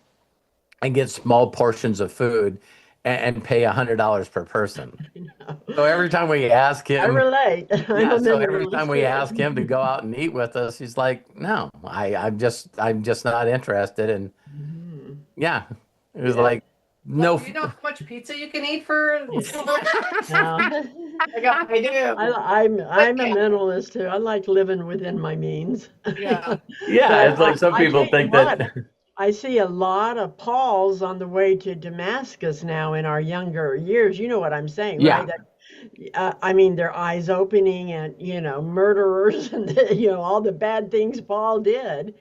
and get small portions of food and pay $100 per person. You know. So every time we ask I him, relate. I'm yeah, a so every time minimalist we ask him to too. go out and eat with us, he's like, no, I'm just not interested. And Mhm. yeah, it was Yeah. like, Well, no, do you know how much pizza you can eat for Yeah. so much? No. I do. I'm a But minimalist too. I like living within my means. yeah. yeah, But it's like some I tell people you think what, that, I see a lot of Pauls on the way to Damascus now in our younger years. You know what I'm saying, yeah, right? I mean, their eyes opening and, murderers and, all the bad things Paul did.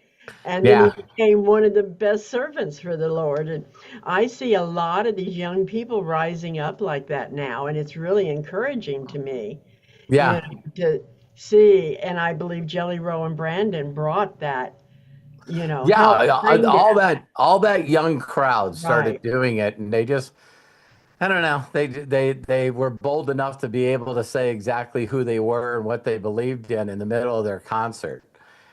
And then he yeah, became one of the best servants for the Lord. And I see a lot of these young people rising up like that now. And it's really encouraging to me, yeah, to see. And I believe Jelly Roll and Brandon brought that, helped yeah. bring All that. that young crowd started Right. doing it, and they just, I don't know. They were bold enough to be able to say exactly who they were and what they believed in the middle of their concert.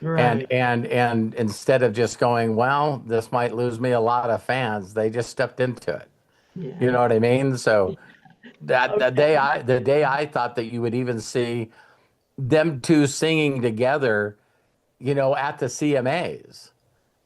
And Right. and instead of just going, well, this might lose me a lot of fans, they just stepped into it. You Yeah. know what I mean? So that Okay. the day I thought that you would even see them two singing together, at the CMAs.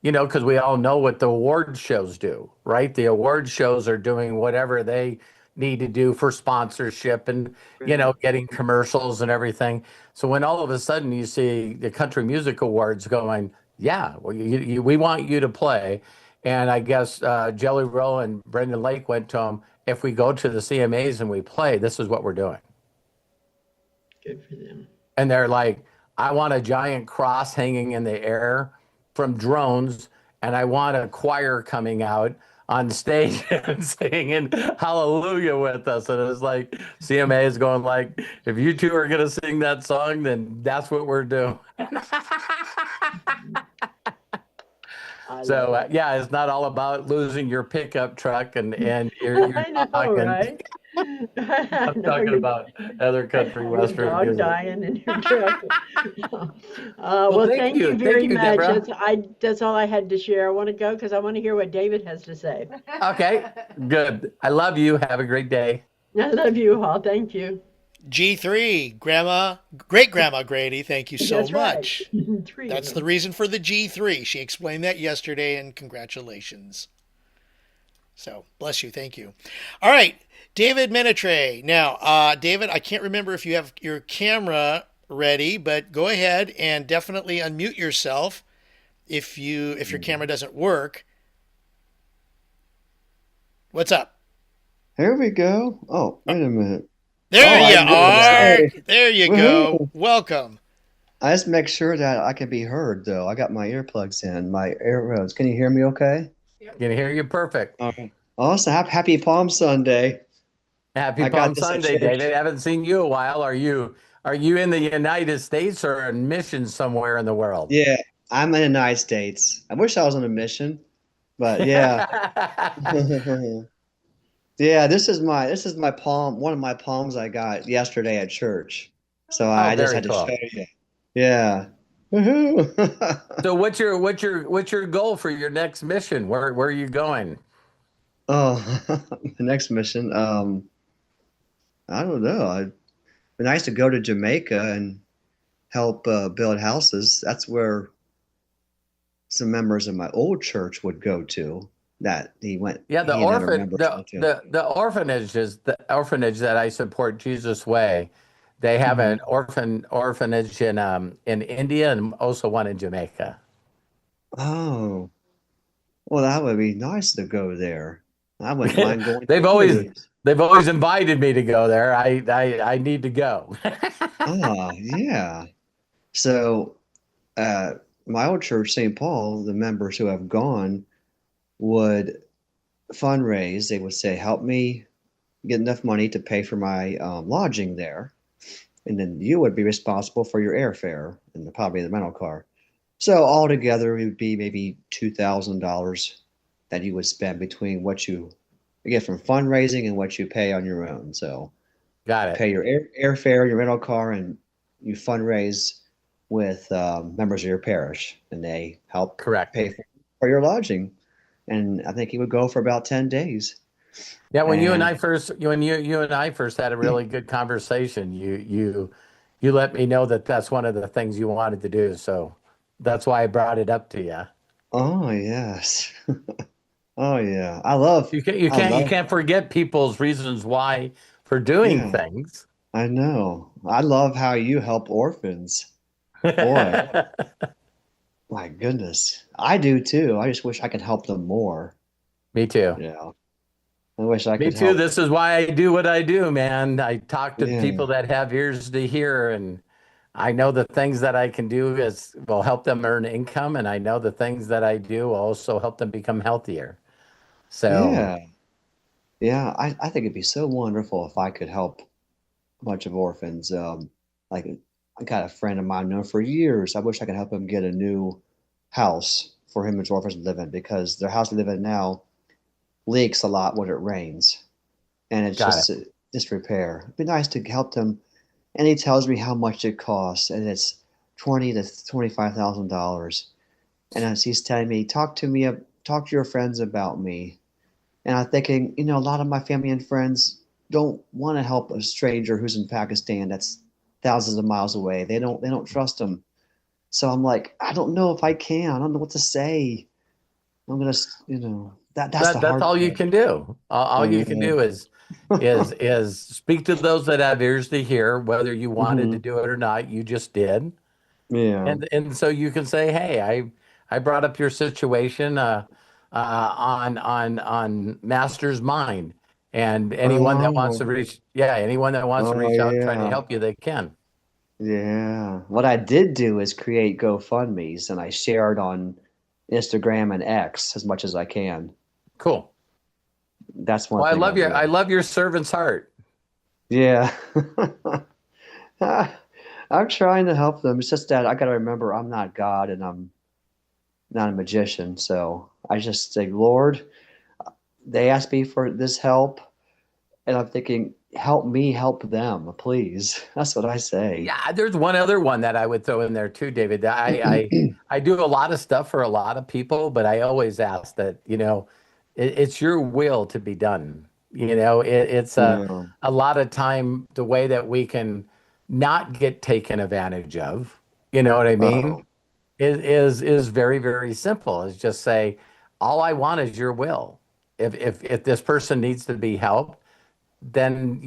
Because we all know what the award shows do, right? The award shows are doing whatever they need to do for sponsorship and, Right. getting commercials and everything. So when all of a sudden you see the Country Music Awards going, yeah, well, we want you to play. And I guess Jelly Roll and Brendan Lake went to him, if we go to the CMAs and we play, this is what we're doing. Good for them. And they're like, I want a giant cross hanging in the air from drones, and I want a choir coming out on stage and singing hallelujah with us. And it was like CMA is going like, if you two are gonna sing that song, then that's what we're doing. I love So it. yeah, it's not all about losing your pickup truck and your I know, dog. And right? I I'm know talking your about other country your western dog music. dying in your truck. Well, Well, thank you thank very you, much. Deborah. That's all I had to share. I want to go because I want to hear what David has to say. Okay, good. I love you. Have a great day. I love you all. Thank you. G3, Grandma, Great Grandma Grady, thank you so That's right. much. 3 of That's the them. reason for the G3. She explained that yesterday, and congratulations. So, bless you. Thank you. All right, David Menetre. Now, David, I can't remember if you have your camera ready, but go ahead and definitely unmute yourself if your camera doesn't work. What's up? Here we go. Oh, wait a minute. There Oh, you I did are. say, There you go. woohoo. Welcome. I just make sure that I can be heard, though. I got my earplugs in, my earbuds. Can you hear me okay? Can hear you perfect. Okay. Also, happy Palm Sunday. Happy I got Palm this at Sunday, David. church. Haven't seen you a while. Are you in the United States or on mission somewhere in the world? Yeah, I'm in the United States. I wish I was on a mission, but yeah. Yeah, this is my palm, one of my palms I got yesterday at church. So Oh, I just very had to show cool. you. Yeah. Woohoo. So what's your goal for your next mission? Where are you going? Oh, the next mission. I don't know. It'd be nice to go to Jamaica and help build houses. That's where some members of my old church would go to. That Yeah, he and other members went to. the orphanage that I support, Jesus Way. They have Mhm. an orphanage in India and also one in Jamaica. Oh, well, that would be nice to go there. I wouldn't mind going They've there always too. they've always invited me to go there. I need to go. Ah, yeah. So, uh, my old church, St. Paul, the members who have gone would fundraise. They would say, "Help me get enough money to pay for my lodging there, and then you would be responsible for your airfare and probably the rental car." So altogether, it would be maybe $2,000 that you would spend between what you get from fundraising and what you pay on your own. So Got you it. pay your airfare, your rental car, and you fundraise with members of your parish, and they help Correct. pay for your lodging. And I think he would go for about 10 days. Yeah, when you and And I first when you and I first had a really good conversation, you let me know that that's one of the things you wanted to do. So that's why I brought it up to you. oh yes. Oh yeah. I love You I can't you love can't forget people's reasons why for doing yeah, things. I know. I love how you help orphans. Boy, my goodness. I do too. I just wish I could help them more. Me too. Yeah. I wish I Me could too. help. This is why I do what I do, man. I talk to Yeah. people that have ears to hear, and I know the things that I can do is will help them earn income, and I know the things that I do will also help them become healthier. So, Yeah. Yeah. I think it'd be so wonderful if I could help a bunch of orphans. Like I got a friend of mine known for years. I wish I could help him get a new house for him and his orphans to live in because their house they live in now leaks a lot when it rains. and it's Got it. just disrepair. It'd be nice to help them. And he tells me how much it costs, and it's $20,000 to $25,000. And as he's telling me, talk to your friends about me. And I'm thinking, a lot of my family and friends don't want to help a stranger who's in Pakistan that's thousands of miles away. They don't trust him. So I'm like, I don't know if I can. I don't know what to say. I'm gonna, that's the That's hard all you part. can do. All you can Yeah. do is speak to those that have ears to hear, whether you wanted to Hmm. do it or not. You just did, Yeah. and so you can say, "Hey, I brought up your situation on Master's Mind, and Oh, anyone that wants to oh reach out and try to yeah. help you, they can." Yeah. What I did do is create GoFundMe's and I shared on Instagram and X as much as I can. Cool. That's one Well, thing I I did. love your servant's heart. Yeah. I'm trying to help them. It's just that I got to remember I'm not God and I'm not a magician. So I just say, Lord, they asked me for this help, and I'm thinking, help me help them, please. That's what I say. Yeah, there's one other one that I would throw in there too, David. I do a lot of stuff for a lot of people, but I always ask that, it's your will to be done. It's Yeah. a lot of time the way that we can not get taken advantage of, you know what I mean? Oh, Is very, very simple. It's just say, all I want is your will. If this person needs to be helped, then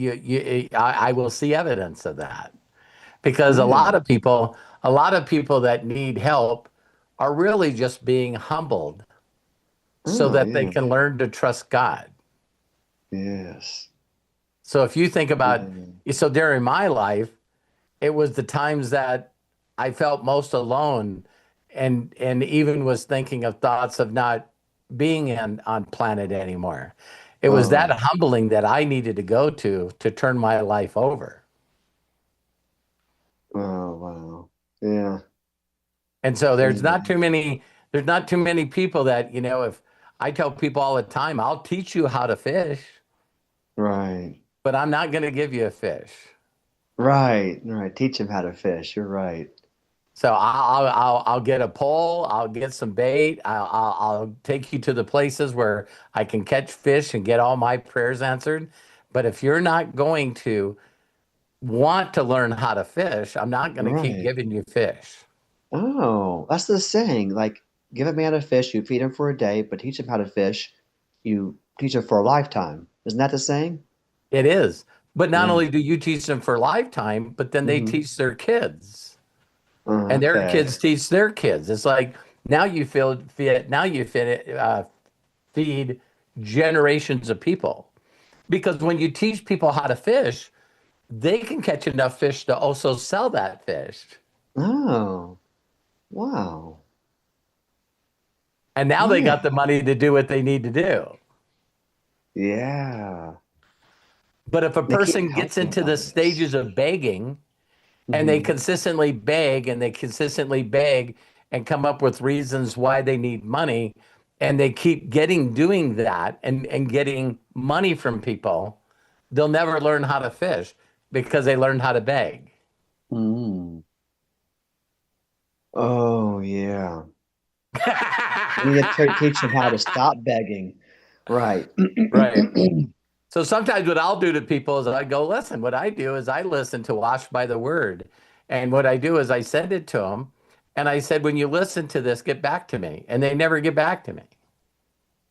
I will see evidence of that because yeah. a lot of people that need help are really just being humbled so Oh, that they yeah. can learn to trust God. Yes. So if you think about, Yeah. so during my life, it was the times that I felt most alone and even was thinking of thoughts of not being on planet anymore. It was that Oh, humbling that I needed to go to turn my life over. oh, wow. Yeah. And so Yeah. there's not too many people that, if I tell people all the time, I'll teach you how to fish, Right. but I'm not going to give you a fish. Right. Right. Teach them how to fish. You're right. So I'll get a pole, I'll get some bait, I'll take you to the places where I can catch fish and get all my prayers answered. But if you're not going to want to learn how to fish, I'm not going to keep Right. giving you fish. Oh, that's the saying. Like, give a man a fish, you feed him for a day, but teach him how to fish, you teach him for a lifetime. Isn't that the saying? It is. But not Yeah. only do you teach them for a lifetime, but then they Hmm. teach their kids. And their Okay. kids teach their kids. It's like now you feed generations of people because when you teach people how to fish, they can catch enough fish to also sell that fish, Oh, wow. and now they Yeah. got the money to do what they need to do. Yeah. But if a They keep person gets talking into the about this. stages of begging and they Hmm. consistently beg and they consistently beg and come up with reasons why they need money and they keep doing that and getting money from people, they'll never learn how to fish because they learned how to beg. Mm. Oh, yeah. We need to teach them how to stop begging. Right. Right. So sometimes what I'll do to people is I go, listen, what I do is I listen to Washed by the Word. And what I do is I send it to them. And I said, when you listen to this, get back to me. And they never get back to me.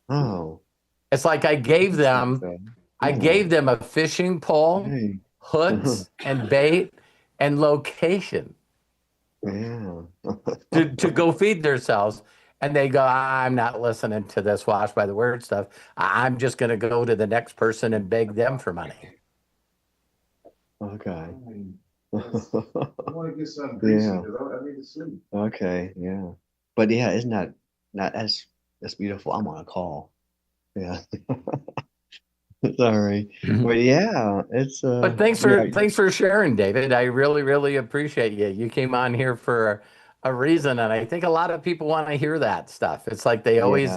Oh, It's like that's not fair. I Yeah. gave them a fishing pole, Hey. hooks and bait and location Yeah. to go feed themselves. And they go, I'm not listening to this Washed by the Word stuff. I'm just going to go to the next person and beg them for money. Okay. I want to get something greasy Yeah. because I need to sleep. Okay. Yeah. But yeah, isn't that not that's beautiful? I'm on a call. Yeah. Sorry. But yeah, it's But yeah. thanks for sharing, David. I really, really appreciate you. You came on here for a reason, and I think a lot of people want to hear that stuff. It's like they Yeah. always,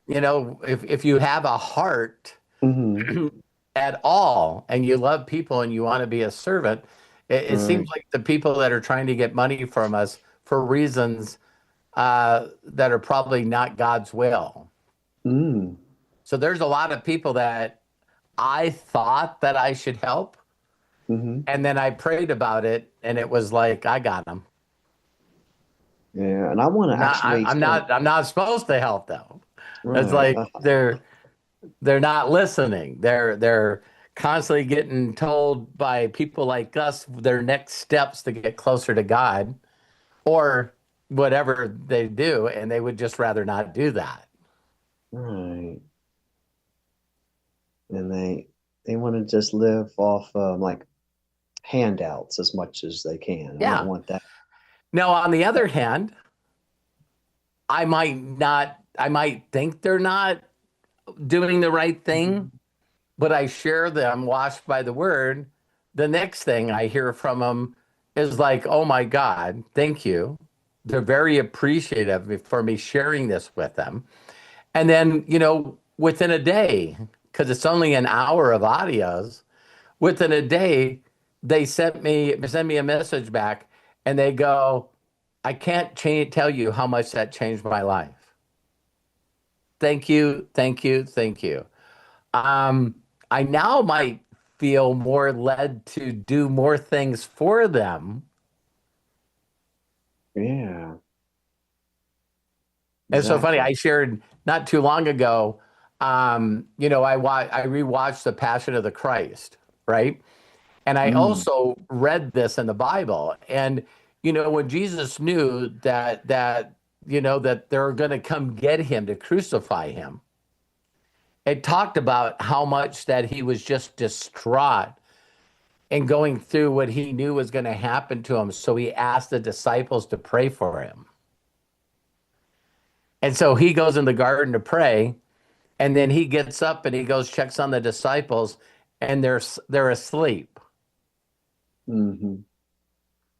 if you have a heart, Hmm. at all, and you love people and you want to be a servant, it seems Right. like the people that are trying to get money from us for reasons that are probably not God's will. Mm. So there's a lot of people that I thought that I should help, Hmm. and then I prayed about it, and it was like I got them. Yeah, and I want to actually start. I'm not supposed to help them. It's Right. like they're not listening. They're constantly getting told by people like us their next steps to get closer to God, or whatever they do, and they would just rather not do that. Right. And they want to just live off like handouts as much as they can. I don't Yeah. want that. Now, on the other hand, I might think they're not doing the right thing, but I share them washed by the word. The next thing I hear from them is like, oh my God, thank you. They're very appreciative for me sharing this with them. And then, within a day, because it's only an hour of audios, within a day, they send me a message back and they go, I can't tell you how much that changed my life. Thank you, thank you, thank you. I now might feel more led to do more things for them. Yeah, It's so funny. exactly. I shared not too long ago. I rewatched The Passion of the Christ, right? And I Mm. also read this in the Bible. And when Jesus knew that they're going to come get him to crucify him, it talked about how much that he was just distraught and going through what he knew was going to happen to him. So he asked the disciples to pray for him. And so he goes in the garden to pray, and then he gets up and he goes, checks on the disciples, and they're asleep. Hmm.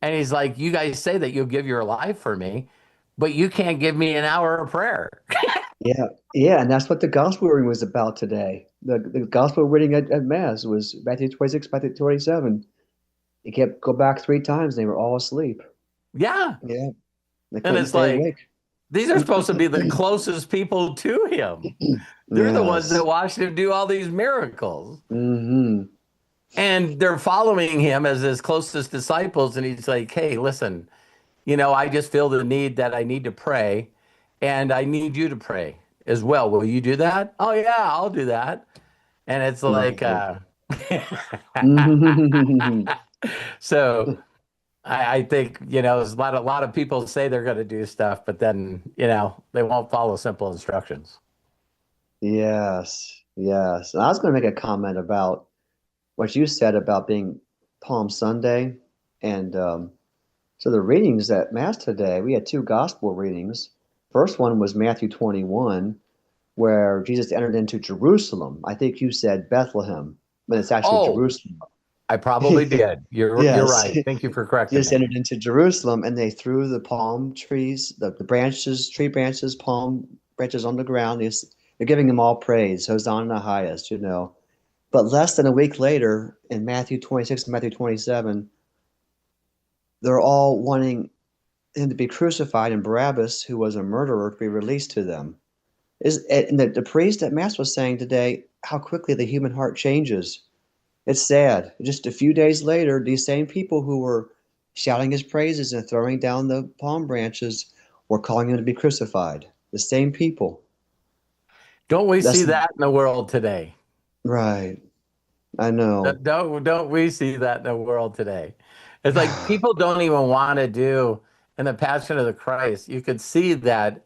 And he's like, you guys say that you'll give your life for me, but you can't give me an hour of prayer. Yeah, yeah, and that's what the gospel reading was about today. The gospel reading at Mass was Matthew 26, Matthew 27. He kept go back 3 times, and they were all asleep. Yeah. Yeah, they And couldn't it's stay like, awake. these are supposed to be the closest people to him. They're the ones Yes. that watched him do all these miracles. Hmm. And they're following him as his closest disciples. And he's like, hey, listen, I just feel the need that I need to pray, and I need you to pray as well. Will you do that? Oh, yeah, I'll do that. And it's like, Hmm. so I think, there's a lot of people say they're going to do stuff, but then, they won't follow simple instructions. Yes, yes. And I was going to make a comment about what you said about being Palm Sunday. And so the readings at Mass today, we had 2 gospel readings. First one was Matthew 21, where Jesus entered into Jerusalem. I think you said Bethlehem, but it's actually Oh, Jerusalem. I probably did. You're Yes. right. Thank you for correcting Jesus me. entered into Jerusalem, and they threw the palm trees, the branches, tree branches, palm branches on the ground. They're giving him all praise. Hosanna in the highest. But less than a week later, in Matthew 26 and Matthew 27, they're all wanting him to be crucified, and Barabbas, who was a murderer, to be released to them. And the priest at Mass was saying today how quickly the human heart changes. It's sad. Just a few days later, these same people who were shouting his praises and throwing down the palm branches were calling him to be crucified. The same people. Don't we see That's that in the world today? right. I know. Don't we see that in the world today? It's like people don't even want to do in the Passion of the Christ. You could see that,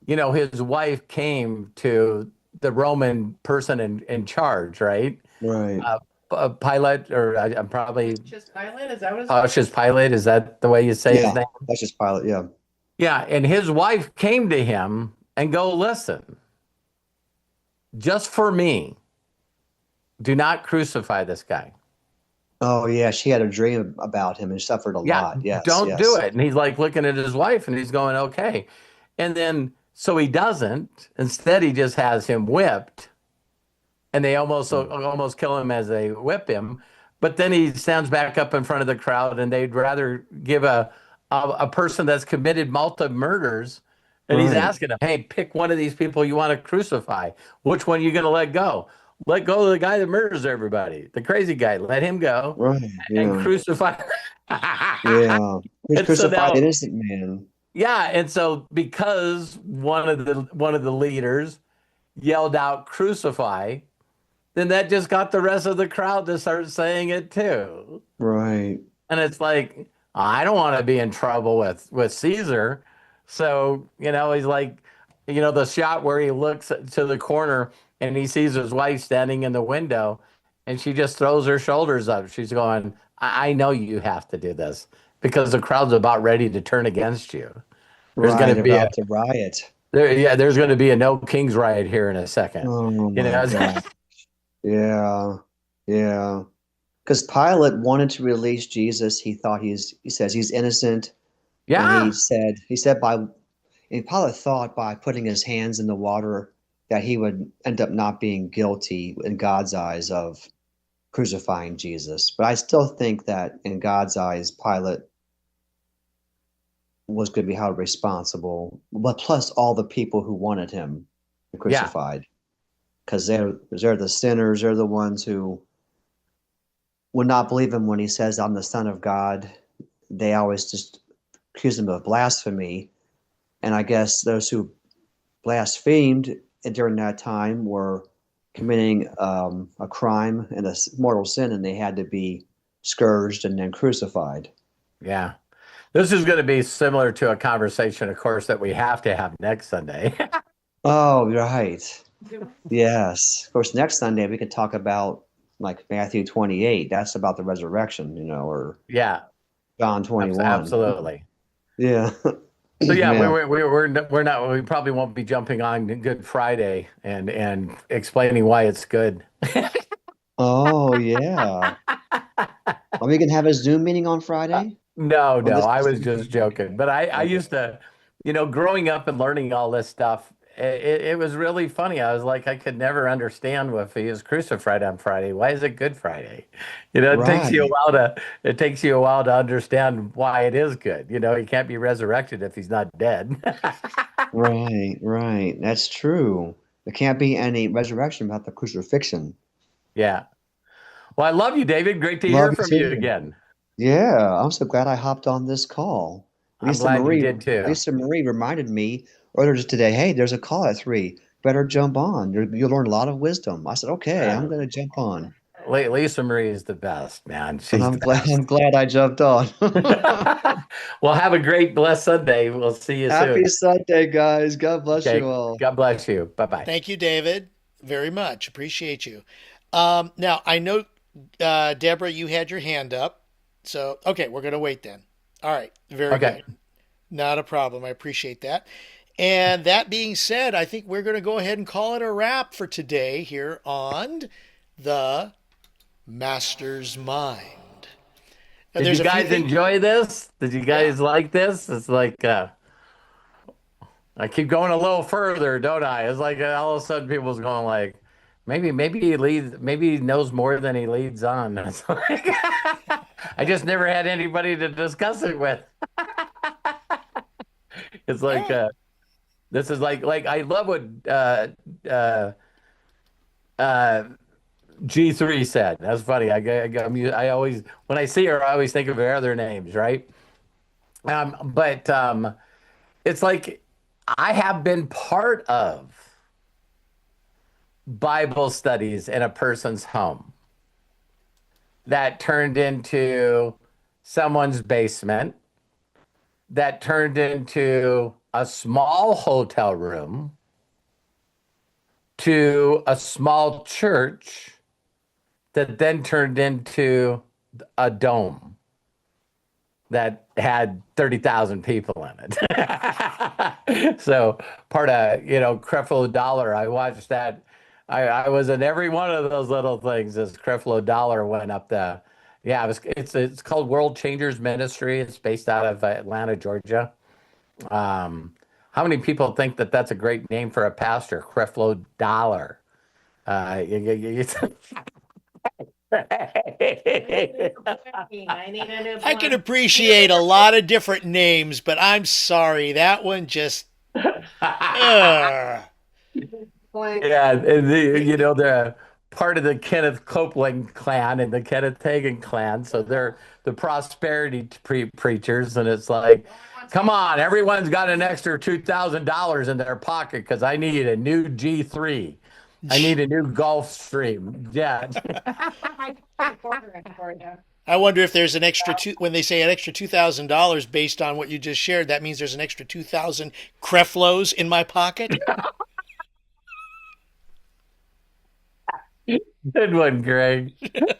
his wife came to the Roman person in charge, right? Right. Pilate, or I'm probably Just Pilot, is that what it's Pontius Pilate. Is that the way you say his Yeah. name? That's just Pilate. Yeah. Yeah, and his wife came to him and go, listen, just for me, do not crucify this guy. Oh, yeah. She had a dream about him and suffered a Yeah, lot. Yes. don't Yes. do it. And he's like looking at his wife and he's going, okay. And then, so he doesn't. Instead, he just has him whipped. and they almost kill him as they whip him. But then he stands back up in front of the crowd, and they'd rather give a person that's committed multiple murders, and he's Right. asking them, "Hey, pick one of these people you want to crucify. Which one are you going to let go? Let go of the guy that murders everybody, the crazy guy. Let him go Right. and Yeah. crucify." Yeah. Who's And so crucified now, an innocent man? yeah, and so because one of the leaders yelled out "crucify," then that just got the rest of the crowd to start saying it too. Right. And it's like, I don't want to be in trouble with Caesar. So, he's like, the shot where he looks to the corner and he sees his wife standing in the window and she just throws her shoulders up. She's going, I know you have to do this because the crowd's about ready to turn against you. There's going Right. to be About to riot. there's going to be a no kings riot here in a second. Oh You my know, God. Yeah. Yeah. Because Pilate wanted to release Jesus. He thought he says he's innocent. And yeah, he said and Pilate thought by putting his hands in the water that he would end up not being guilty in God's eyes of crucifying Jesus. But I still think that in God's eyes, Pilate was going to be held responsible, but plus all the people who wanted him yeah, crucified, because they're the sinners, they're the ones who would not believe him when he says, "I'm the Son of God." They always just accuse him of blasphemy, and I guess those who blasphemed during that time were committing a crime and a mortal sin, and they had to be scourged and then crucified. yeah. This is going to be similar to a conversation, of course, that we have to have next Sunday. Oh, right. Yes. Of course, next Sunday we could talk about like Matthew 28. That's about the resurrection, or Yeah, John 21. absolutely. Yeah. So yeah, Yeah. we probably won't be jumping on Good Friday and explaining why it's good. Oh, yeah. Are we gonna have a Zoom meeting on Friday? No, On no, this? I was just joking. But I Okay. used to, growing up and learning all this stuff, it was really funny. I was like, I could never understand if he was crucified on Friday. Why is it Good Friday? Right. It takes you a while to understand why it is good. He can't be resurrected if he's not dead. Right. Right. That's true. There can't be any resurrection without the crucifixion. Yeah. Well, I love you, David. Great to Love hear you from you too. again. Yeah, I'm so glad I hopped on this call. I'm glad you did too. Lisa Marie reminded me earlier just today, hey, there's a call at 3. Better jump on. You'll learn a lot of wisdom. I said, okay, I'm gonna jump on. Lisa Marie is the best, man. And She's I'm the glad best. I'm glad I jumped on. Well, have a great, blessed Sunday. We'll see you Happy soon. Sunday, guys. God bless you Okay. all. God bless you. Bye bye. Thank you, David, very much. Appreciate you. Now, I know, Deborah, you had your hand up. So, okay, we're going to wait then. All right, very Okay. good. Not a problem. I appreciate that. And that being said, I think we're going to go ahead and call it a wrap for today here on the Master's Mind. Now, Did there's you a few guys things. enjoy this? Did you guys like this? It's like I keep going a little further, don't I? It's like all of a sudden people's going like, maybe maybe he knows more than he leads on. It's like, I just never had anybody to discuss it with. It's like this is like I love what uh, uh, G3 said. That's funny. I always when I see her, I always think of her other names, right? But it's like I have been part of Bible studies in a person's home that turned into someone's basement, that turned into a small hotel room, to a small church, that then turned into a dome that had 30,000 people in it. So part of, Creflo Dollar, I watched that. I was in every one of those little things as Creflo Dollar went up the, yeah, it's called World Changers Ministry. It's based out of Atlanta, Georgia. How many people think that that's a great name for a pastor, Creflo Dollar? I need a new I can blanket. appreciate a lot of different names, but I'm sorry, that one just. Ugh. Blanket. Yeah, and they're part of the Kenneth Copeland clan and the Kenneth Hagin clan, so they're the prosperity preachers, and it's like, come on, everyone's got an extra $2,000 in their pocket because I need a new G3. I need a new Gulfstream. Yeah. I wonder if there's an extra when they say an extra $2,000 based on what you just shared, that means there's an extra 2,000 Creflos in my pocket. Good one, Greg.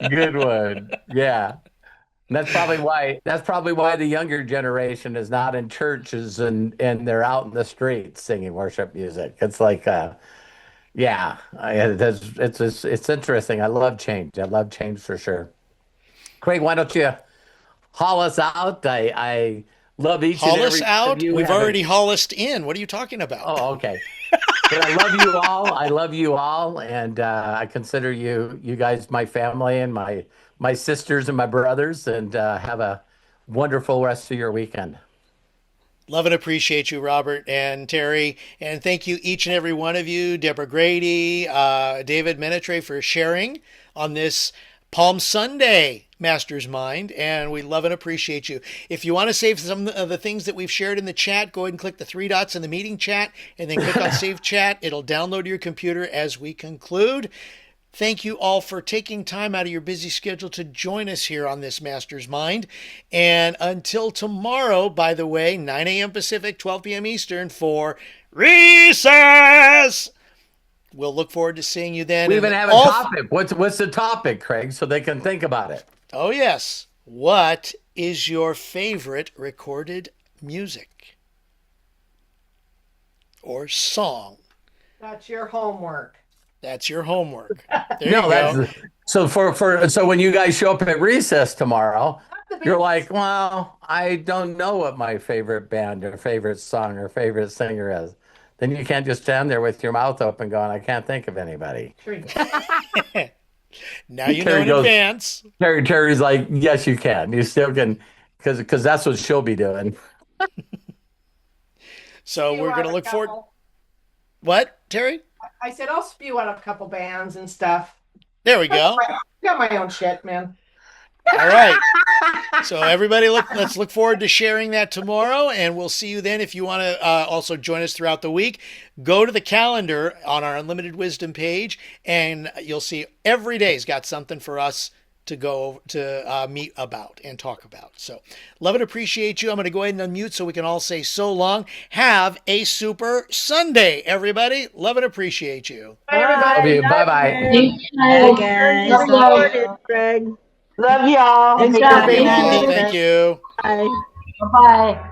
Good one. Yeah. And that's probably why the younger generation is not in churches and they're out in the streets singing worship music. It's like yeah, it's interesting. I love change. I love change for sure. Craig, why don't you haul us out? I love each and Hollis every one of out? you. We've already Hollised in. What are you talking about? Oh, okay. But I love you all. I love you all, and I consider you guys my family and my sisters and my brothers. And have a wonderful rest of your weekend. Love and appreciate you, Robert and Terry. And thank you, each and every one of you, Deborah Grady, David Menetre, for sharing on this Palm Sunday Master's Mind. And we love and appreciate you. If you want to save some of the things that we've shared in the chat, go ahead and click the three dots in the meeting chat and then click on Save Chat. It'll download to your computer as we conclude. Thank you all for taking time out of your busy schedule to join us here on this Master's Mind. And until tomorrow, by the way, 9 a.m. Pacific, 12 p.m. Eastern for recess. We'll look forward to seeing you then. We even have a topic. What's the topic, Craig, so they can think about it? Oh, yes. What is your favorite recorded music or song? That's your homework. That's your homework. There No, you go. that's so when you guys show up at recess tomorrow, you're like, well, I don't know what my favorite band or favorite song or favorite singer is. Then you can't just stand there with your mouth open going, I can't think of anybody. Now you know Terry in goes- advance. Terry's like, yes, you can. You still can, because that's what she'll be doing. So Spew we're out going to a look forward. couple. What, Terry? I said I'll spew out a couple bands and stuff. There we go. I got my own shit, man. All right. So everybody, let's look forward to sharing that tomorrow, and we'll see you then. If you want to also join us throughout the week, go to the calendar on our Unlimited Wisdom page, and you'll see every day's got something for us to go to meet about and talk about. So love and appreciate you. I'm going to go ahead and unmute so we can all say so long. Have a super Sunday, everybody. Love and appreciate you. Bye, everybody. Bye-bye. Bye, guys. Love Love you, Greg. Love y'all. Thanks, Take care, Bobby. baby. Thank you. Bye. Bye-bye.